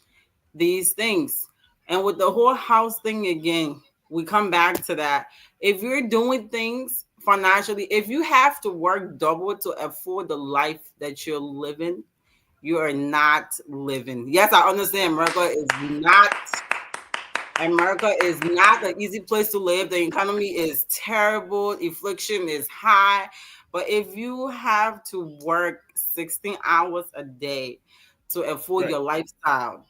these things. And with the whole house thing again, we come back to that. If you're doing things financially, if you have to work double to afford the life that you're living, you are not living. Yes, I understand America is not an easy place to live. The economy is terrible. Inflation is high. But if you have to work 16 hours a day to afford Right. your lifestyle,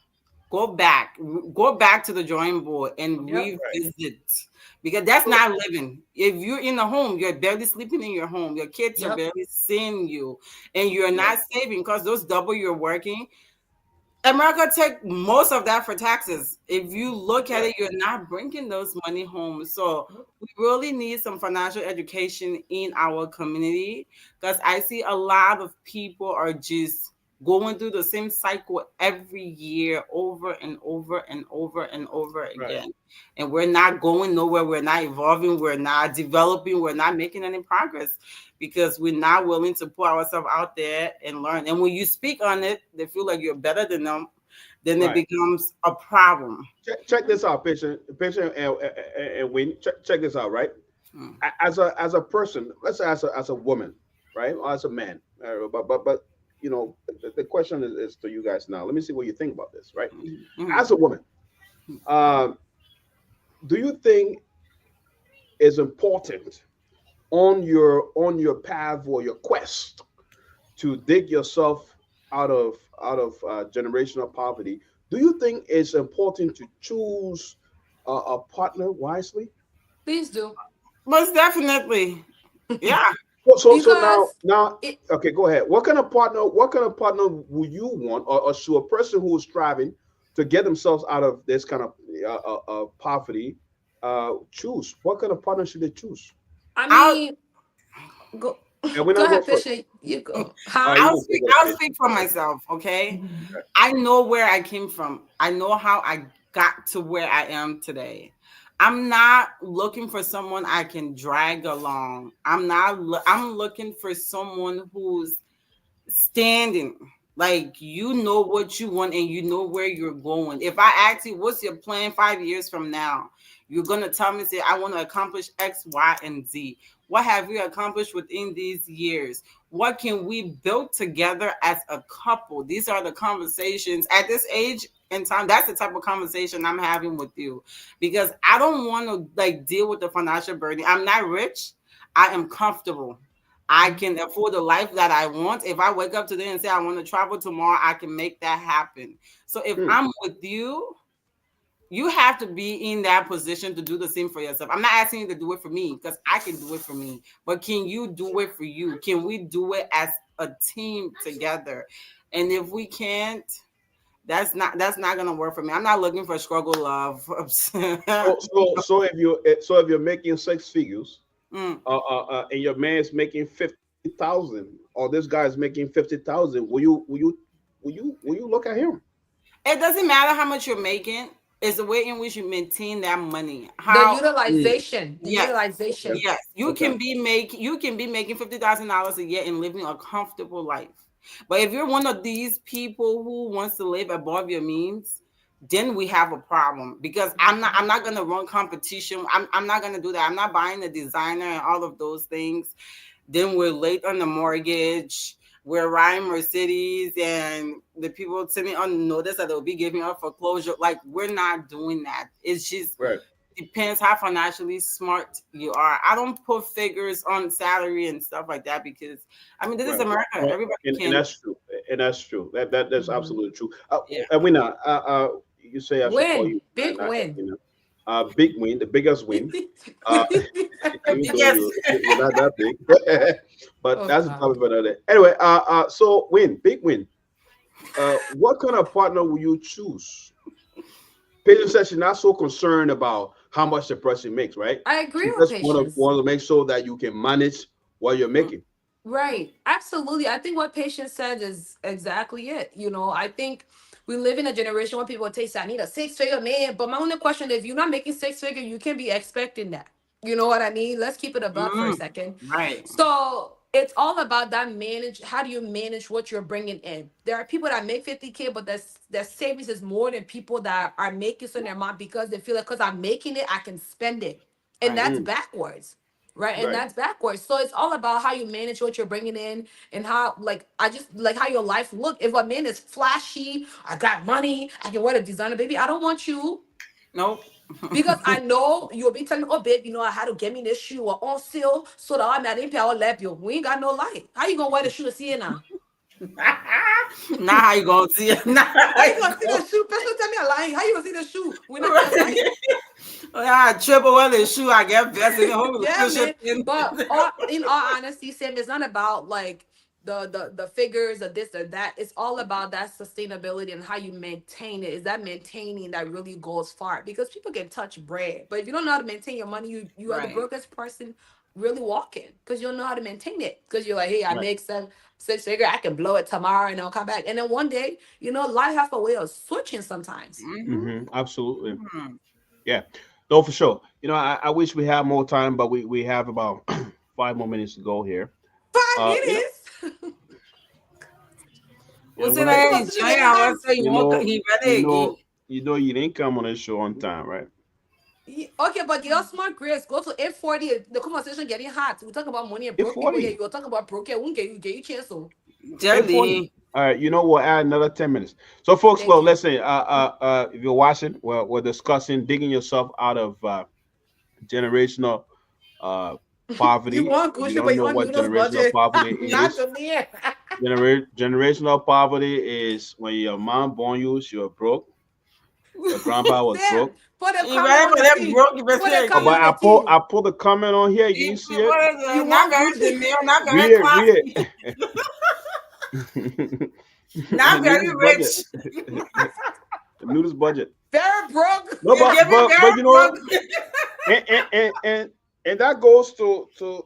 go back to the drawing board and Yep. Right. revisit because that's not living. If you're in the home, you're barely sleeping in your home, your kids are Yep. barely seeing you, and you're Yep. not saving because those double you're working, America take most of that for taxes. If you look at it, you're not bringing those money home. So we really need some financial education in our community because I see a lot of people are just going through the same cycle every year over and over and over and over Right. again. And we're not going nowhere. We're not evolving. We're not developing. We're not making any progress because we're not willing to put ourselves out there and learn. And when you speak on it, they feel like you're better than them. Then it Right. becomes a problem. Check this out, patient, and Win. Check this out, right? Mm. As a person, let's say as a woman, right, or as a man, but you know, the question is to you guys now. Let me see what you think about this, right? Mhm. As a woman, uh, do you think it's important on your path or your quest to dig yourself out of generational poverty? Do you think it's important to choose a partner wisely? Please do. Most definitely. Yeah. So Because now, it okay, go ahead. What kind of partner would you want, or should a person who is striving to get themselves out of this kind of poverty choose? What kind of partner should they choose? I I'll mean, go And we're go not go ahead, first. Fisher. You go. All Huh? right, you I'll go speak go I'll ahead. speak for myself, okay? Mhm. I know where I came from. I know how I got to where I am today. I'm not looking for someone I can drag along. I'm looking for someone who's standing. Like you know what you want and you know where you're going. If I ask you what's your plan 5 years from now, you're gonna tell me, say, I want to accomplish X, Y, and Z. What have you accomplished within these years? What can we build together as a couple? These are the conversations at this age and time. That's the type of conversation I'm having with you because I don't want to like deal with the financial burden. I'm not rich. I am comfortable. I can afford the life that I want. If I wake up today and say I want to travel tomorrow, I can make that happen. So if Hmm. I'm with you, you have to be in that position to do the same for yourself. I'm not asking you to do it for me because I can do it for me, but can you do it for you? Can we do it as a team together? And if we can't, that's not gonna work for me. I'm not looking for struggle love. So if you're making six figures, Mm. and your man's making 50,000, or this guy's making 50,000, will you look at him? It doesn't matter how much you're making. It's the way in which you maintain that money. The How Mm, utilization. The Yes, okay, utilization. yes. okay. You can be making $50,000 a year and living a comfortable life. But if you're one of these people who wants to live above your means, then we have a problem because I'm not gonna run competition. I'm not gonna do that. I'm not buying the designer and all of those things. Then we're late on the mortgage. We're riding Mercedes and the people sitting on notice that they'll be giving up foreclosure. Like we're not doing that. It's just Right, depends how financially smart you are. I don't put figures on salary and stuff like that because I mean this is right. America. Well, Everybody and can. that's true. And that's true. That's Mhm. absolutely true. Yeah. And we not. You say I should call Win. you, Big not win. you know. Big win, the biggest win. Uh, even though Yes. you're not that big, but Oh that's the topic God. for another day. Anyway, so big win. What kind of partner will you choose? Patient says she's not so concerned about how much the person makes, right? I She agree with just want to patience. want to make sure that you can manage what you're Mm. making. Right. Absolutely. I think what Patience said is exactly it. I think we live in a generation where people say, I need a six-figure man. But my only question is, if you're not making six-figure, you can be expecting that. You know what I mean? Let's keep it a buck for a Mm. second. Right. So it's all about that manage. How do you manage what you're bringing in? There are people that make 50K, but their savings is more than people that are making so in their mind because they feel like because I'm making it, I can spend it. And Right. that's Mm, backwards, right? And right. that's backwards. So it's all about how you manage what you're bringing in and how, like, I just like how your life look. If a man is flashy, I got money, I can wear the designer, baby. I don't want you Nope. because I know you'll be telling, oh, babe, I had to get me this shoe or on sale so that I'm at Impel lap you. We ain't got no light. How you gonna wear the shoe to see it now? Now how you gonna see it? Now how How you you gonna see gonna the shoe? Person tell me a lie. How you gonna see the shoe? We not got right. light. I trip over the shoe. I get best in the home Yeah, leadership man. in. But in all honesty, Sam, it's not about like the figures or this or that. It's all about that sustainability and how you maintain it. Is that maintaining that really goes far? Because people can touch bread, but if you don't know how to maintain your money, you are the Right. brokest person really walking because you don't know how to maintain it. Because you're like, hey, I Right. make six figure, I can blow it tomorrow and I'll come back. And then one day, life have a way of switching sometimes. Absolutely. Mm-hmm. Yeah. No, for sure. I wish we had more time, but we have about 5 more minutes to go here. Five Uh, you know, minutes. you know Who's when in I, there Because we enjoying? didn't I have was say he you won't. know, He you ready again. know, you didn't come on the show on time, right? Okay, but your smart grace go to 8:40. The conversation getting hot. We talk about money and Eight broke people. Yeah, forty. you go talk about broke. Yeah, won't get you chance. So 8:40. Jelly. All right. You know, we'll add another 10 minutes. So, folks, thank well, you. listen. If you're watching, we're discussing digging yourself out of generational uh You poverty. want If you Gucci, but don't you know want what Nuno's generational budget. poverty Not is, to me. generational poverty is when your mom born you, she was broke. Your grandpa was Sam, broke. put a He comment ready on for the that team. broke. You better Put a say Oh, but comment again. on the team. I put the comment on here. You He didn't see it. what is You it? Not want very Gucci? demure. Not very Read it. Read classy. it. Not very Nudist budget. rich. Nudist budget. Very broke. No, You give it very but broke. and that goes to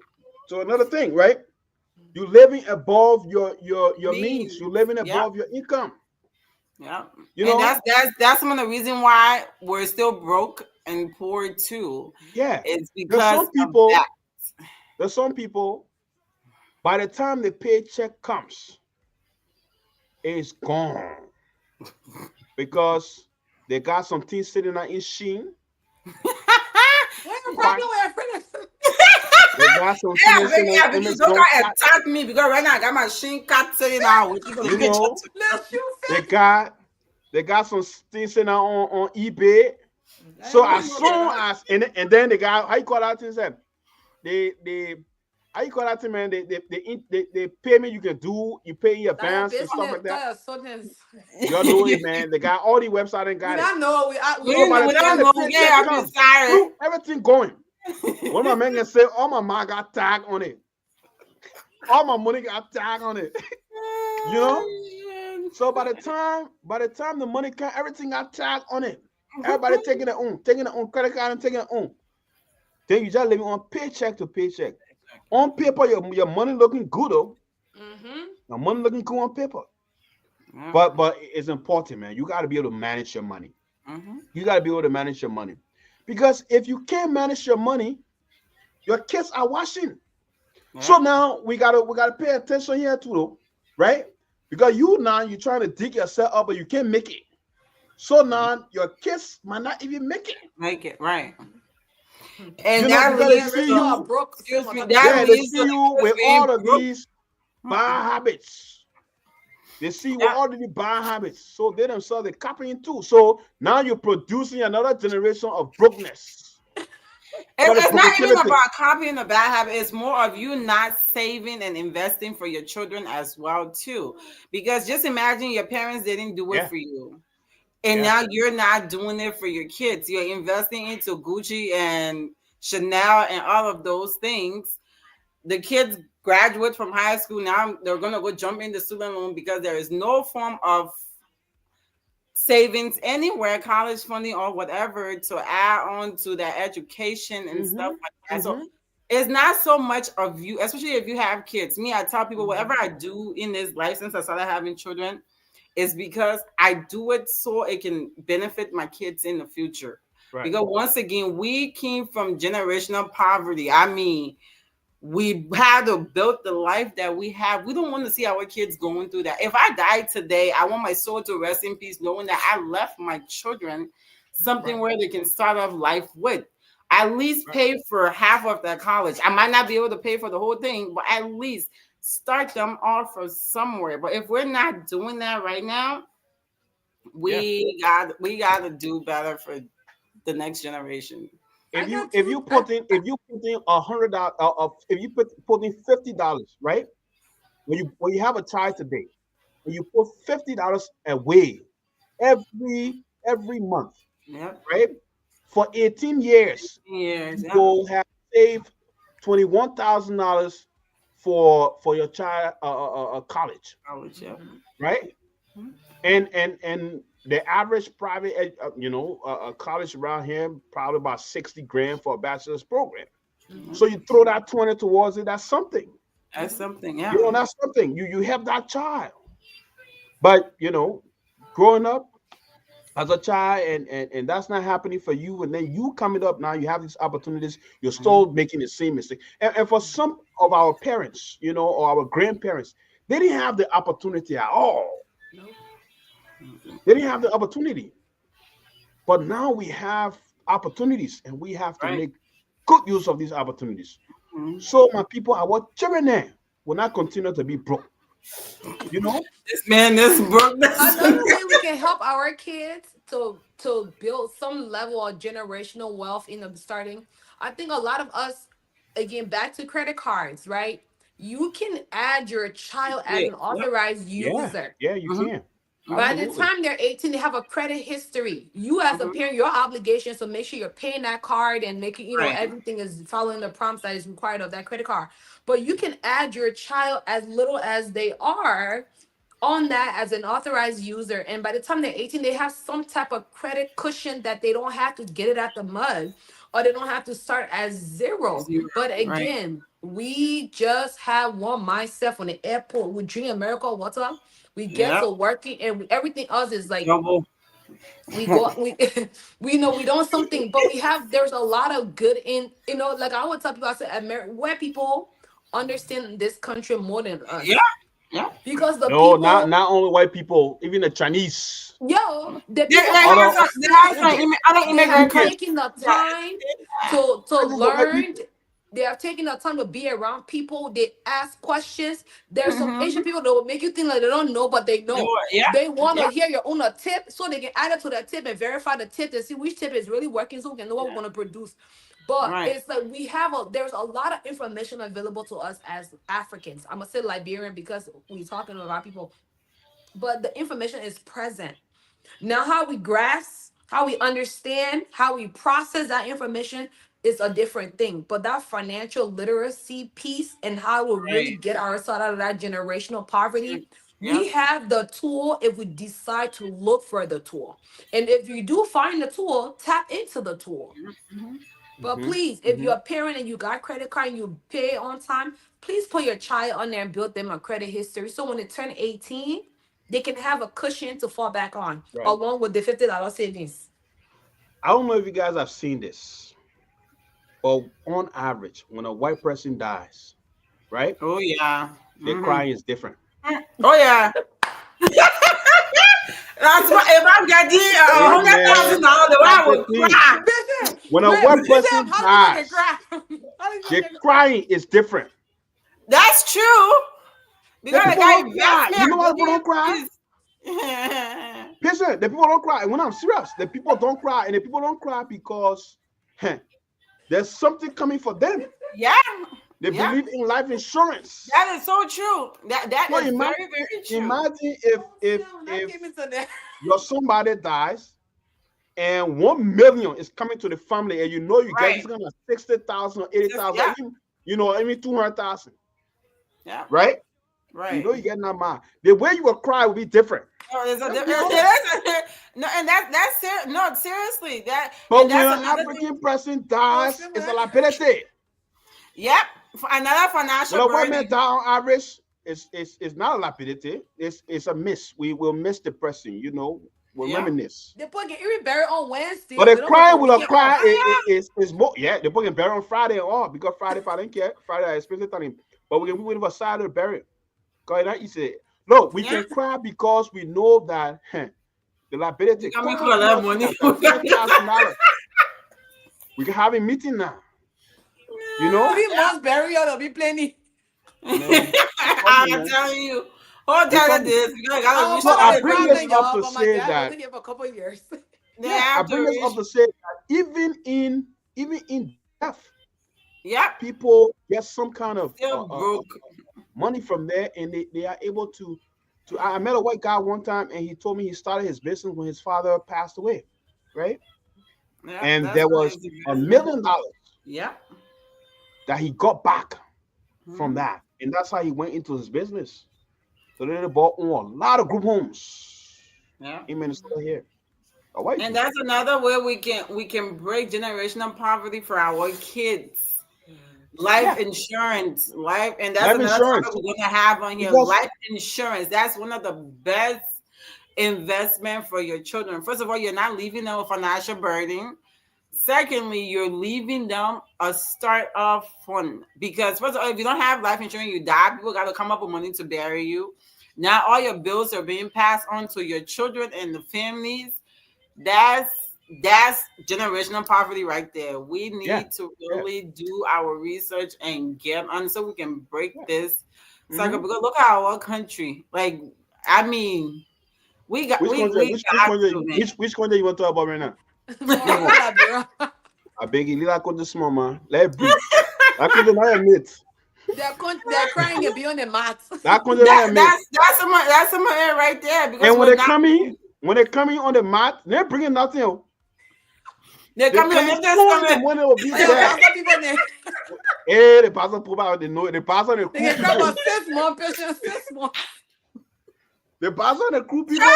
another thing, right? You're living above your means. Mean. You're living Yep. above your income. Yep. You And know, that's some of the reason why we're still broke and poor too. yeah. It's There's because some of people. that. There's some people. By the time the paycheck comes, it's gone because they got some things sitting in Sheen. What's the Quite. problem with friends? They got some Yeah, things sitting yeah, in because Image don't Jones. attack me because right now I got my shin cut sitting out with people You looking at know, Let's shoot they fit. got some things sitting on eBay. So as soon as and then they got how you call that thing said they how you call that thing, man, they pay me, you pay in That advance and stuff business, like that. that business. Y'all know it, man. They got all the website and We got it. don't know. We So by we the don't time the know. paycheck Yeah, I'm comes, just sorry. everything going. One of my men can say, all my money got tag on it. All my money got tag on it. You know? So by the time the money comes, everything got tag on it. Everybody taking their own credit card and taking their own. Then you just living on paycheck to paycheck. On paper, your money looking good though. Mm-hmm. Your money looking good on paper. Yeah. But it's important, man. You got to be able to manage your money. Mhm. You got to be able to manage your money. Because if you can't manage your money, your kids are watching. So Yeah. now we gotta pay attention here too, though, right? Because you're trying to dig yourself up, but you can't make it. So now your kids might not even make it. Make it right. And Because they leads see to, you, Broke. excuse me, yeah, that they leads see to the you kids with being all of broke. these bad habits. They see you with Yeah. all of these bad habits. So they themselves they're copying too. So now you're producing another generation of brokenness. Call it It's not even productivity. about copying a bad habit. It's more of you not saving and investing for your children as well too. Because just imagine your parents didn't do it Yeah, for you, and yeah. now you're not doing it for your kids. You're investing into Gucci and Chanel and all of those things. The kids graduate from high school, now they're gonna go jump into student loan because there is no form of savings anywhere, college funding or whatever, to add on to their education and stuff Mm-hmm. like that. So Mm-hmm. it's not so much of you, especially if you have kids. Me, I tell people Mm-hmm. whatever I do in this life since I started having children is because I do it so it can benefit my kids in the future. Right. Because once again, we came from generational poverty. I mean, we had to build the life that we have. We don't want to see our kids going through that. If I die today, I want my soul to rest in peace, knowing that I left my children something Right. where they can start off life with. At least Right. pay for half of their college. I might not be able to pay for the whole thing, but at least start them off from somewhere. But if we're not doing that right now, Yeah. we got to do better for the next generation. I If you got if two. you put in $100 if you put in $50, right? When you have a child today, when you put $50 away every month, Yep. right? For 18 years, Years. you Yep. will have saved $21,000 for your child college, College, yeah. right? Mhm. And the average private, college around here probably about 60 grand for a bachelor's program. Mhm. So you throw that 20 towards it. That's something. That's something, You yeah. know, that's something. You help that child. But growing up as a child and that's not happening for you, and then you coming up now, you have these opportunities, you're Mhm. still making the same mistake. And for some of our parents, or our grandparents, they didn't have the opportunity at all. Nope. They didn't have the opportunity. But now we have opportunities and we have to Right. make good use of these opportunities. Mhm. So my people, our children there will not continue to be broke. You know? This man, this broke. Another way we can help our kids to build some level of generational wealth in the starting. I think a lot of us, again, back to credit cards, right? You can add your child as Yeah, an yep. authorized Yeah, user. yeah, you Mhm. can. By the Absolutely. time they're 18, they have a credit history. You as a Mhm. parent, your obligation is to make sure you're paying that card and making, Right. everything is following the prompts that is required of that credit card. But you can add your child as little as they are on that as an authorized user. And by the time they're 18, they have some type of credit cushion that they don't have to get it at the mud or they don't have to start at zero. Zero. But Right. again, we just have one mindset on the airport. We drink America water. We get Yep. to working and everything else is like Double. we go we we know we don't something, but there's a lot of good in like I would tell people I said white people understand this country more than Yeah. us Yeah. because the No, not people not only white people, even the Chinese. the They, people they have Other some. They have some. Other they immigrant have Indian, countries. taken the That, time to not just the white learn. people. They have taken the time to be around people. They ask questions. There's some Asian mm-hmm. people that will make you think like they don't know, but they know. Yeah. They want Yeah. to hear your own tip so they can add it to that tip and verify the tip to see which tip is really working so we can know what we're Yeah. going to produce. But Right. it's like there's a lot of information available to us as Africans. I'm going to say Liberian because we're talking about people, but the information is present. Now, how we grasp, how we understand, how we process that information is a different thing. But that financial literacy piece and how we really Right. get ourselves out of that generational poverty, we Yep. have the tool if we decide to look for the tool. And if you do find the tool, tap into the tool. Mm-hmm. But Hmm. please, if Hmm. you're a parent and you got credit card and you pay on time, please put your child on there and build them a credit history. So when they turn 18, they can have a cushion to fall back on, Right. along with the $50 savings. I don't know if you guys have seen this, but on average, when a white person dies, right, Oh yeah. their Mm-hmm. crying is different. Oh yeah. That's why if I'm getting Hey man, $100,000, the way that's I the would thing. cry. Bishop, When a wait, white Bishop, person how do you make it dies, cry? How do you their make it cry? crying is different. That's true. The Because the people guy don't cry. invest me, You I know why people believe don't cry? is Listen, the people don't cry. And when I'm serious, the people don't cry, and the people don't cry because there's something coming for them. yeah. They Yeah. believe in life insurance. That is so true. That So is imagine, very, very true. imagine if Give me to that. your somebody dies and 1 million is coming to the family, and you get Right. this kind of 60,000 or 80,000, Yeah. even 200,000, Yeah. right? Right. You get that man. The way you will cry will be different. No, there's a Let's be difference. honest. No, and no, seriously, But and when that's an another African thing. person dies, it's a liability. Yep, another When financial a white man burden. die on average, it's not a liability. It's a miss. We will miss the person. We'll Yeah. reminisce. They put get even buried on Wednesday. But They the don't crying put the will have weekend cry off. is more. Yeah, they're putting bury on Friday and all because Friday, if I didn't care, Friday I expensive time. But we can move it for Saturday bury. Because that you say, look, we Yeah. can cry because we know that the liability. You got me Come for that on, money. $20,000. We can have a meeting now. You know, 3 months burial, there'll be plenty. man. I'm telling you. Hold It's on to funny. this. You gotta reach So Mom out I had a the bring people. this problem, up y'all, to but my say dad that wasn't here for a couple of years. They I have to bring this up reach. to say that even in death, Yep. people get some kind of Still broke. money from there, and they are able to. I met a white guy one time, and he told me he started his business when his father passed away, right? Yep. And That's there what was it's $1 investment. million Yep. that he got back from Mhm. that. And that's how he went into his business. So they bought on a lot of group homes Yeah. in Minnesota here. A white And people. that's another way we can break generational poverty for our kids. Life insurance, and that's Life another insurance. topic we're gonna have on here. Because- Life insurance. That's one of the best investment for your children. First of all, you're not leaving them a financial burden. Secondly, you're leaving them a start-off fund, because first of all, if you don't have life insurance, you die. People got to come up with money to bury you. Now all your bills are being passed on to your children and the families. That's generational poverty right there. We need to really do our research and get on so we can break this cycle. Because look at our country. Like, I mean, we got which country you want to talk about right now? I beg you, leave that small man. Let it breathe. That country not admit. They're crying and beyond the mat. That country not admit. That's some right there. Because and when they come in on the mat, they're bringing nothing else. They're coming in the money will be there. Hey, the pastor put out the note. The pastor the they can come on 6 months, 6 months. The pastor the crew people.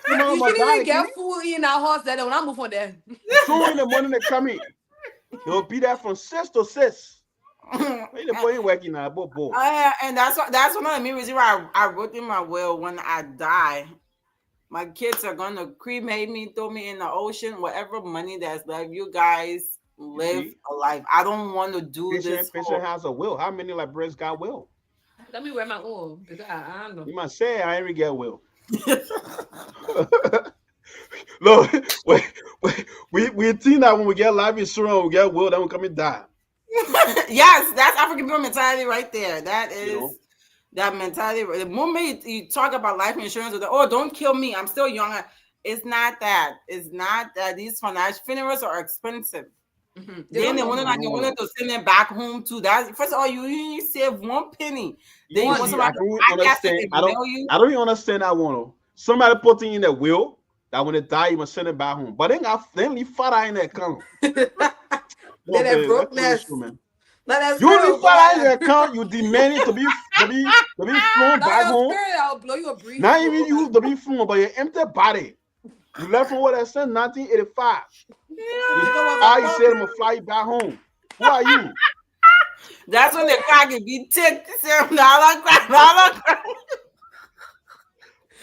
You shouldn't even get food in our house that when I move from there. So in the morning they come in, they'll be there from 6 to 6. The boy working now, and that's one of the main reasons why I wrote in my will, when I die, my kids are gonna cremate me, throw me in the ocean, whatever money that's left, you guys live a life. I don't want to do this. Patient has a will. How many librarians got will? Let me wear my own because I don't know. You must say I ain't get will. No, we think that when we get life insurance, we get will, then we come and die. Yes, that's African people mentality right there. That is that mentality. The moment you talk about life insurance, don't kill me, I'm still young. It's not that. It's not that. These funerals are expensive. Mm-hmm. Then they wanted to send them back home too. That first of all, you save 1 penny. Then you want somebody I don't even understand that one. Somebody putting in the will that when they die, you must send it back home. But they leave father in that account. They're brokenness. You leave father in the account. You demand it to be flown back home. I'll blow you a breeze. Not even you to be flown, but your empty body. You left from what I said, 1985. I said I'm gonna fly you back home. Who are you? That's when the crack can be ticked. $7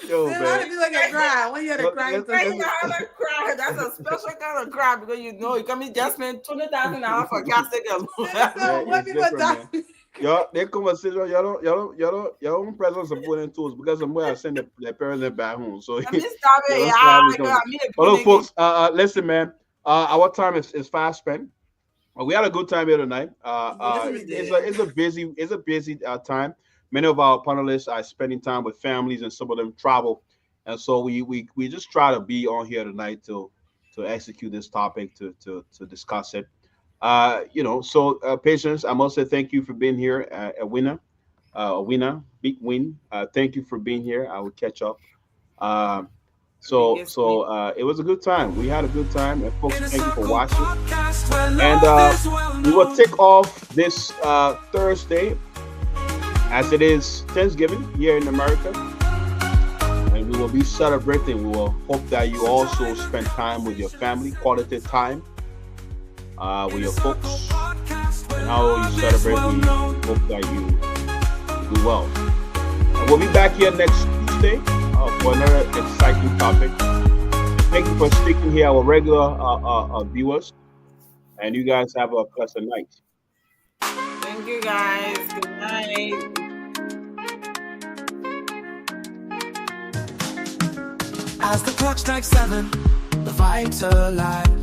Yo, man. Be like a cry. When you're the crying, that's a special kind of cry because you come just spend $20,000 for a gas ticket. So what people die. Y'all, their conversation, y'all don't present supporting tools because somewhere I send their parents back home. So hello, folks. Listen, man. Our time is fast spent. We had a good time here tonight. It's a busy time. Many of our panelists are spending time with families, and some of them travel. And so we just try to be on here tonight to execute this topic, to discuss it. Patience, I must say thank you for being here. A winner, big win. Thank you for being here. I will catch up. So it was a good time. We had a good time, and folks, thank you for watching. And we will take off this Thursday, as it is Thanksgiving here in America, and we will be celebrating. We will hope that you also spend time with your family, quality time with your folks, and how you celebrate. We hope that you do well. And we'll be back here next Tuesday for another exciting topic. Thank you for sticking here, our regular viewers, and you guys have a pleasant night. Thank you, guys. Good night. As the clock strikes 7, the vibes are alive.